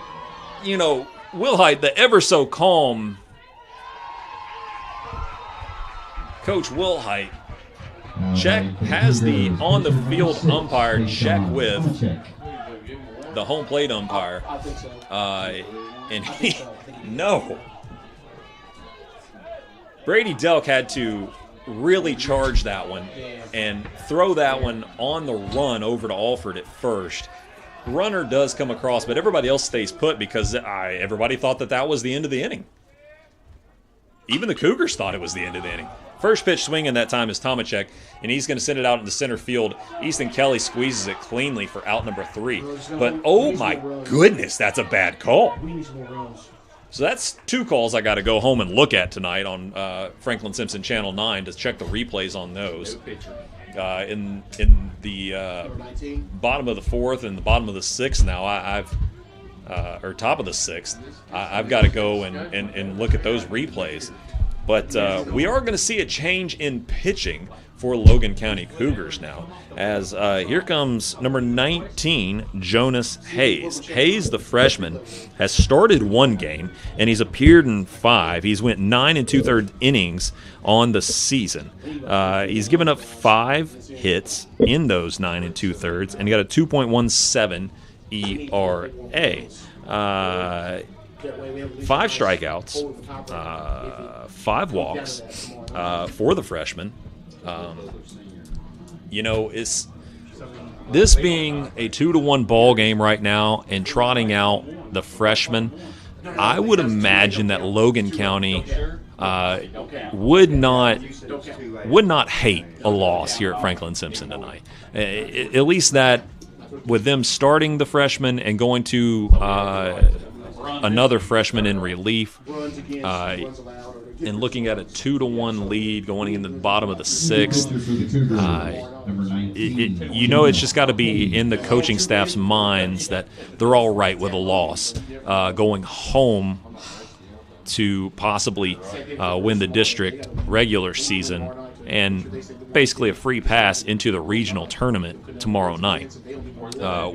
Wilhite, the ever so calm Coach Wilhite, has the on-the-field umpire check with the home plate umpire. And no. Brady Delk had to really charge that one and throw that one on the run over to Alford at first. Runner does come across, but everybody else stays put because everybody thought that was the end of the inning. Even the Cougars thought it was the end of the inning. First pitch swinging that time is Tomacek, and he's going to send it out into center field. Easton Kelly squeezes it cleanly for out number 3. But, oh my goodness, that's a bad call. So that's 2 calls I got to go home and look at tonight on Franklin Simpson Channel 9 to check the replays on those. In the bottom of the 4th and the bottom of the 6th now, or top of the 6th, I've got to go and look at those replays. But we are going to see a change in pitching for Logan County Cougars now, as here comes number 19, Jonas Hayes. Hayes, the freshman, has started 1 game, and he's appeared in 5. He's went 9 2/3 innings on the season. He's given up 5 hits in those 9 2/3, and he got a 2.17 ERA. 5 strikeouts, 5 walks for the freshman. It's this being a 2-1 ball game right now and trotting out the freshman. I would imagine that Logan County would not hate a loss here at Franklin Simpson tonight. At least that, with them starting the freshman and going to another freshman in relief, and looking at a 2-1 lead going into the bottom of the sixth, it's just got to be in the coaching staff's minds that they're all right with a loss, going home to possibly win the district regular season and basically a free pass into the regional tournament tomorrow night,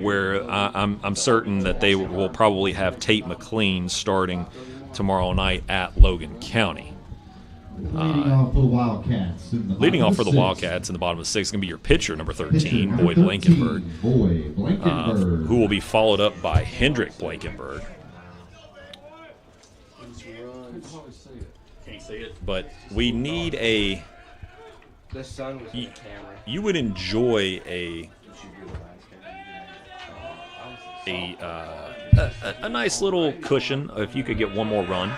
where I'm certain that they will probably have Tate McLean starting tomorrow night at Logan County. Leading off for the Wildcats. In the bottom of the sixth is going to be your pitcher, number 13, Boyd Blankenberg, who will be followed up by Hendrick Blankenberg. But we need you would enjoy a nice little cushion if you could get one more run.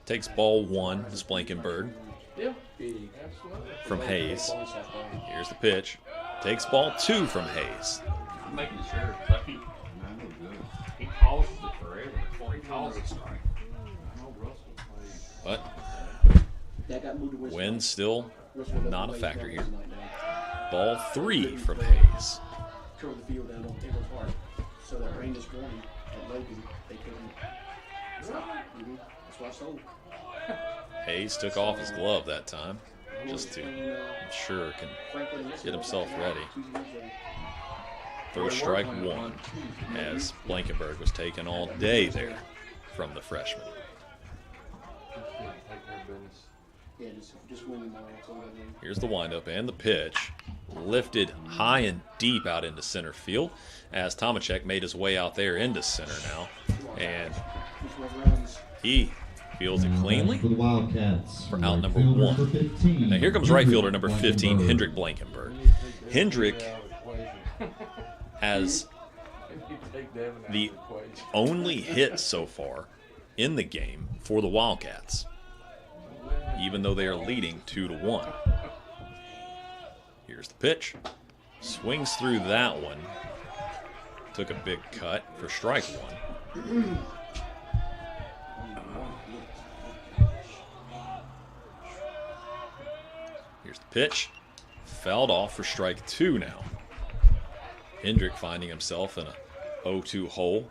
Takes ball one, this Blankenberg, from Hayes. Here's the pitch. Takes ball two from Hayes. I'm making sure. He calls it forever before he calls it strike. But wind still not a factor here. Ball three from Hayes. Hayes took off his glove that time, just to ensure can get himself ready. Throw strike one, as Blankenberg was taken all day there from the freshman. Here's the windup and the pitch. Lifted high and deep out into center field, as Tomacek made his way out there into center now. And he fields it cleanly for the Wildcats for out number one. Now here comes right fielder number 15, Hendrick Blankenberg. Hendrick has the only hit so far in the game for the Wildcats, even though they are leading 2-1. Here's the pitch. Swings through that one. Took a big cut for strike one. Here's the pitch. Fouled off for strike two now. Hendrick finding himself in a 0-2 hole.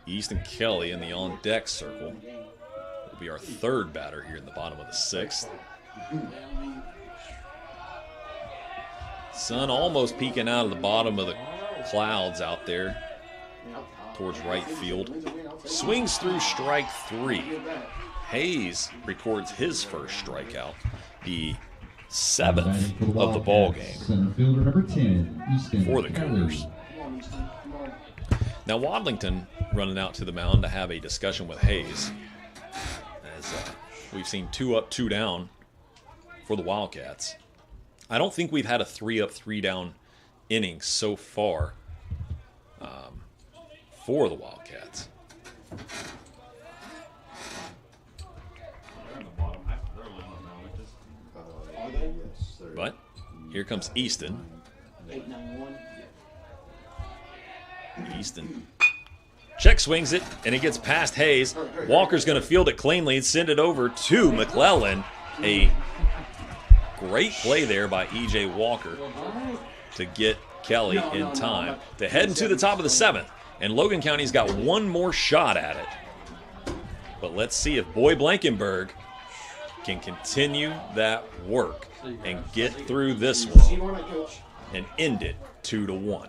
Easton Kelly in the on-deck circle will be our third batter here in the bottom of the sixth. Sun almost peeking out of the bottom of the clouds out there towards right field. Swings through strike three. Hayes records his first strikeout, the seventh of the ball game for the Cougars. Now Wadlington running out to the mound to have a discussion with Hayes, as we've seen 2 up, 2 down for the Wildcats. I don't think we've had a 3 up, 3 down inning so far for the Wildcats. But here comes Easton. Easton check swings it, and it gets past Hayes. Walker's going to field it cleanly and send it over to McClellan. A great play there by E.J. Walker to get Kelly in time to head into the top of the seventh. And Logan County's got one more shot at it. But let's see if Boyd Blankenberg can continue that work and get through this one and end it 2-1.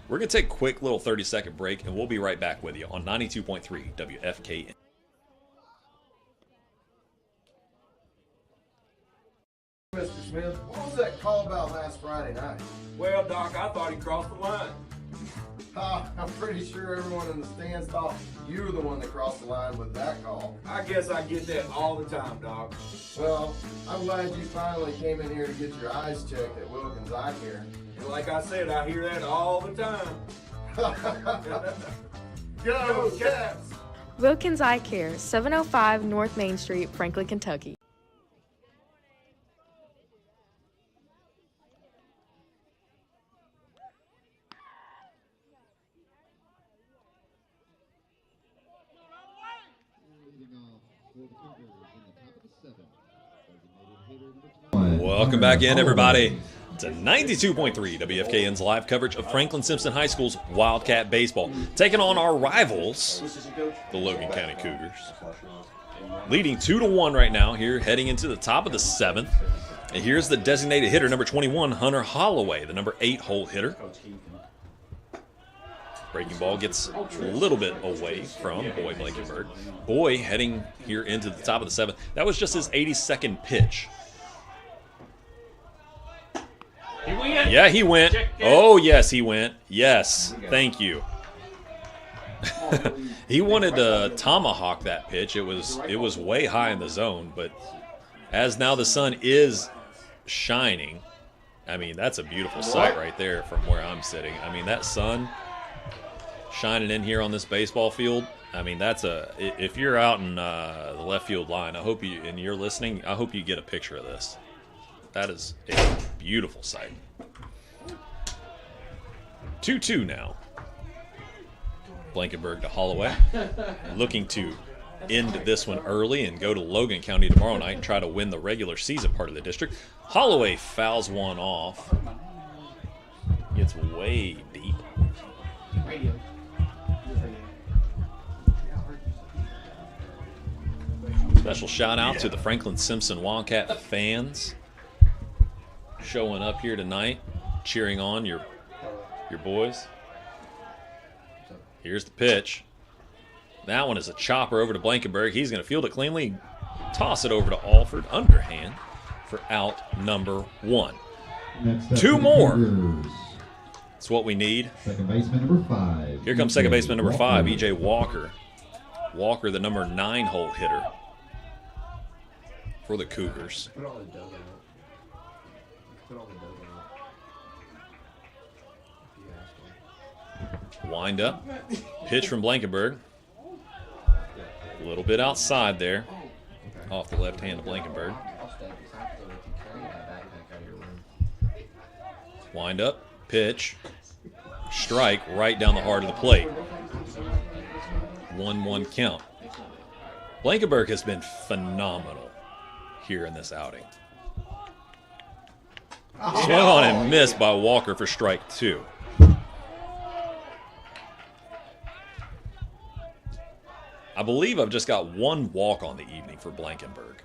We're going to take a quick little 30-second break, and we'll be right back with you on 92.3 WFKN. Mr. Smith, what was that call about last Friday night? Well, Doc, I thought he crossed the line. I'm pretty sure everyone in the stands thought you were the one that crossed the line with that call. I guess I get that all the time, Doc. Well, I'm glad you finally came in here to get your eyes checked at Wilkins Eye Care. And like I said, I hear that all the time. Go, Cats! Wilkins Eye Care, 705 North Main Street, Franklin, Kentucky. Welcome back in, everybody, to 92.3 WFKN's live coverage of Franklin Simpson High School's Wildcat Baseball, taking on our rivals, the Logan County Cougars. Leading 2-1 right now here, heading into the top of the 7th. And here's the designated hitter, number 21, Hunter Holloway, the number 8 hole hitter. Breaking ball gets a little bit away from Boy Blankenberg. Boy heading here into the top of the 7th. That was just his 82nd pitch. He went. Yeah, he went. Oh, yes, he went. Yes, thank you. He wanted to tomahawk that pitch. It was way high in the zone, but as now the sun is shining, I mean, that's a beautiful sight right there from where I'm sitting. I mean, that sun shining in here on this baseball field, I mean, if you're out in the left field line, I hope you, and you're listening, I hope you get a picture of this. That is a beautiful sight. 2-2 now. Blankenberg to Holloway. Looking to end this one early and go to Logan County tomorrow night and try to win the regular season part of the district. Holloway fouls one off. Gets way deep. Special shout out to the Franklin Simpson Wildcat fans showing up here tonight, cheering on your boys. Here's the pitch. That one is a chopper over to Blankenberg. He's going to field it cleanly, toss it over to Alford, underhand, for out number 1. Two more. That's what we need. Second baseman number 5. Here comes second baseman number 5, E.J. Walker. Walker, the number 9 hole hitter for the Cougars. Put all the dough out. Put all the dough out. Wind up. Pitch from Blankenberg. A little bit outside there. Off the left hand of Blankenberg. Wind up. Pitch. Strike right down the heart of the plate. 1-1 count. Blankenberg has been phenomenal here in this outing. Swung on and missed by Walker for strike 2. I believe I've just got 1 walk on the evening for Blankenberg.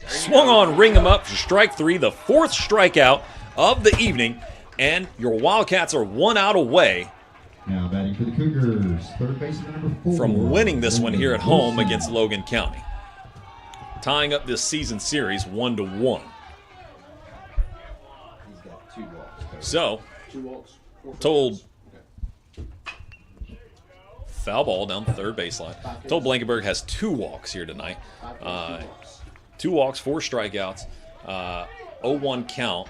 Swung on, ring him up for strike 3, the 4th strikeout of the evening, and your Wildcats are 1 out away now batting for the Cougars, third baseman number 4. From winning this one here at home against Logan County. Tying up this season series 1-1. So, told foul ball down the third baseline. Told Blankenberg has 2 walks here tonight. 2 walks, 4 strikeouts, 0-1 count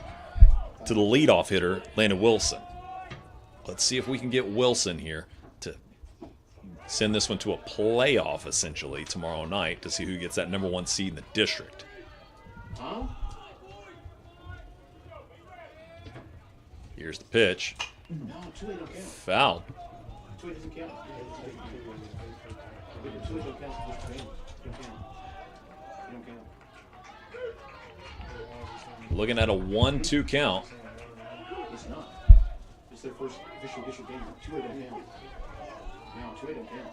to the leadoff hitter, Landon Wilson. Let's see if we can get Wilson here to send this one to a playoff, essentially, tomorrow night to see who gets that number 1 seed in the district. Here's the pitch. Foul. Looking at a 1-2 count. It's not. It's their first official game. 2-8 don't count. No, 2-8 don't count.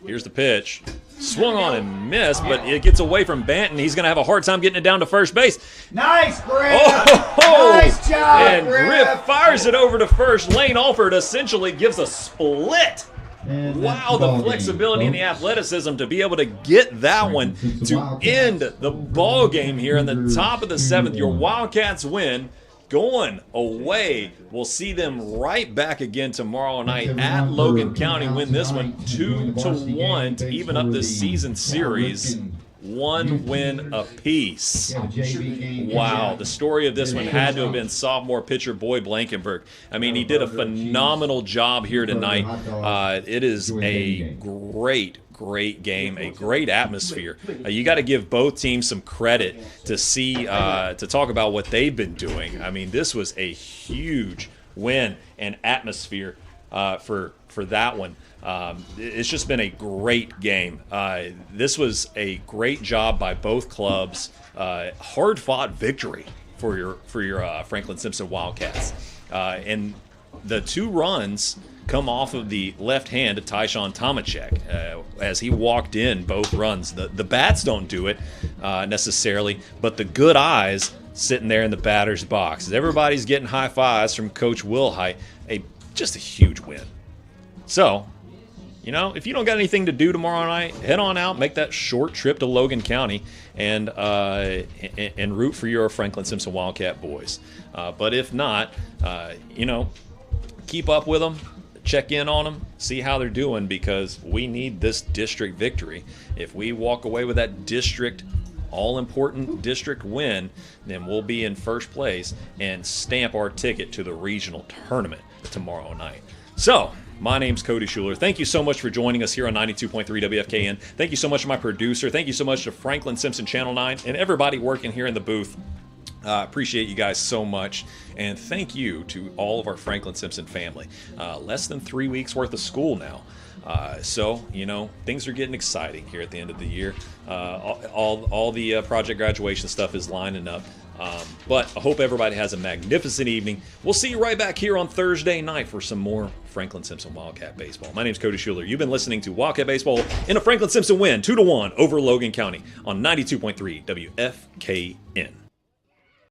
Here's the pitch. Swung on and missed, but it gets away from Banton. He's going to have a hard time getting it down to first base. Nice, Griff! Oh! Nice job, and Griff fires it over to first. Lane Alford essentially gives a split. Wow, the flexibility and the athleticism to be able to get that one to end the ball game here in the top of the 7th. Your Wildcats win going away. We'll see them right back again tomorrow night at Logan County. Win this one 2-1 to even up this season series. 1 win apiece. Wow, the story of this one had to have been sophomore pitcher Boy Blankenberg. I mean, he did a phenomenal job here tonight. It is a great game, a great atmosphere. You got to give both teams some credit to see, to talk about what they've been doing. I mean, this was a huge win and atmosphere for that one. It's just been a great game. This was a great job by both clubs. Hard-fought victory for your Franklin Simpson Wildcats. And the 2 runs come off of the left hand of Tyshawn Tomachek as he walked in both runs. The bats don't do it necessarily, but the good eyes sitting there in the batter's box. Everybody's getting high fives from Coach Wilhite. Just a huge win. So, you know, if you don't got anything to do tomorrow night, head on out, make that short trip to Logan County, and root for your Franklin Simpson Wildcat boys. But if not, you know, keep up with them, check in on them, see how they're doing, because we need this district victory. If we walk away with that district, all-important district win, then we'll be in first place and stamp our ticket to the regional tournament tomorrow night. So, my name's Cody Schuler. Thank you so much for joining us here on 92.3 WFKN. Thank you so much to my producer. Thank you so much to Franklin Simpson Channel 9 and everybody working here in the booth. Appreciate you guys so much. And thank you to all of our Franklin Simpson family. Less than 3 weeks worth of school now. So, you know, things are getting exciting here at the end of the year. All the project graduation stuff is lining up. But I hope everybody has a magnificent evening. We'll see you right back here on Thursday night for some more Franklin Simpson Wildcat Baseball. My name's Cody Schuler. You've been listening to Wildcat Baseball in a Franklin Simpson win, 2-1 over Logan County on 92.3 WFKN.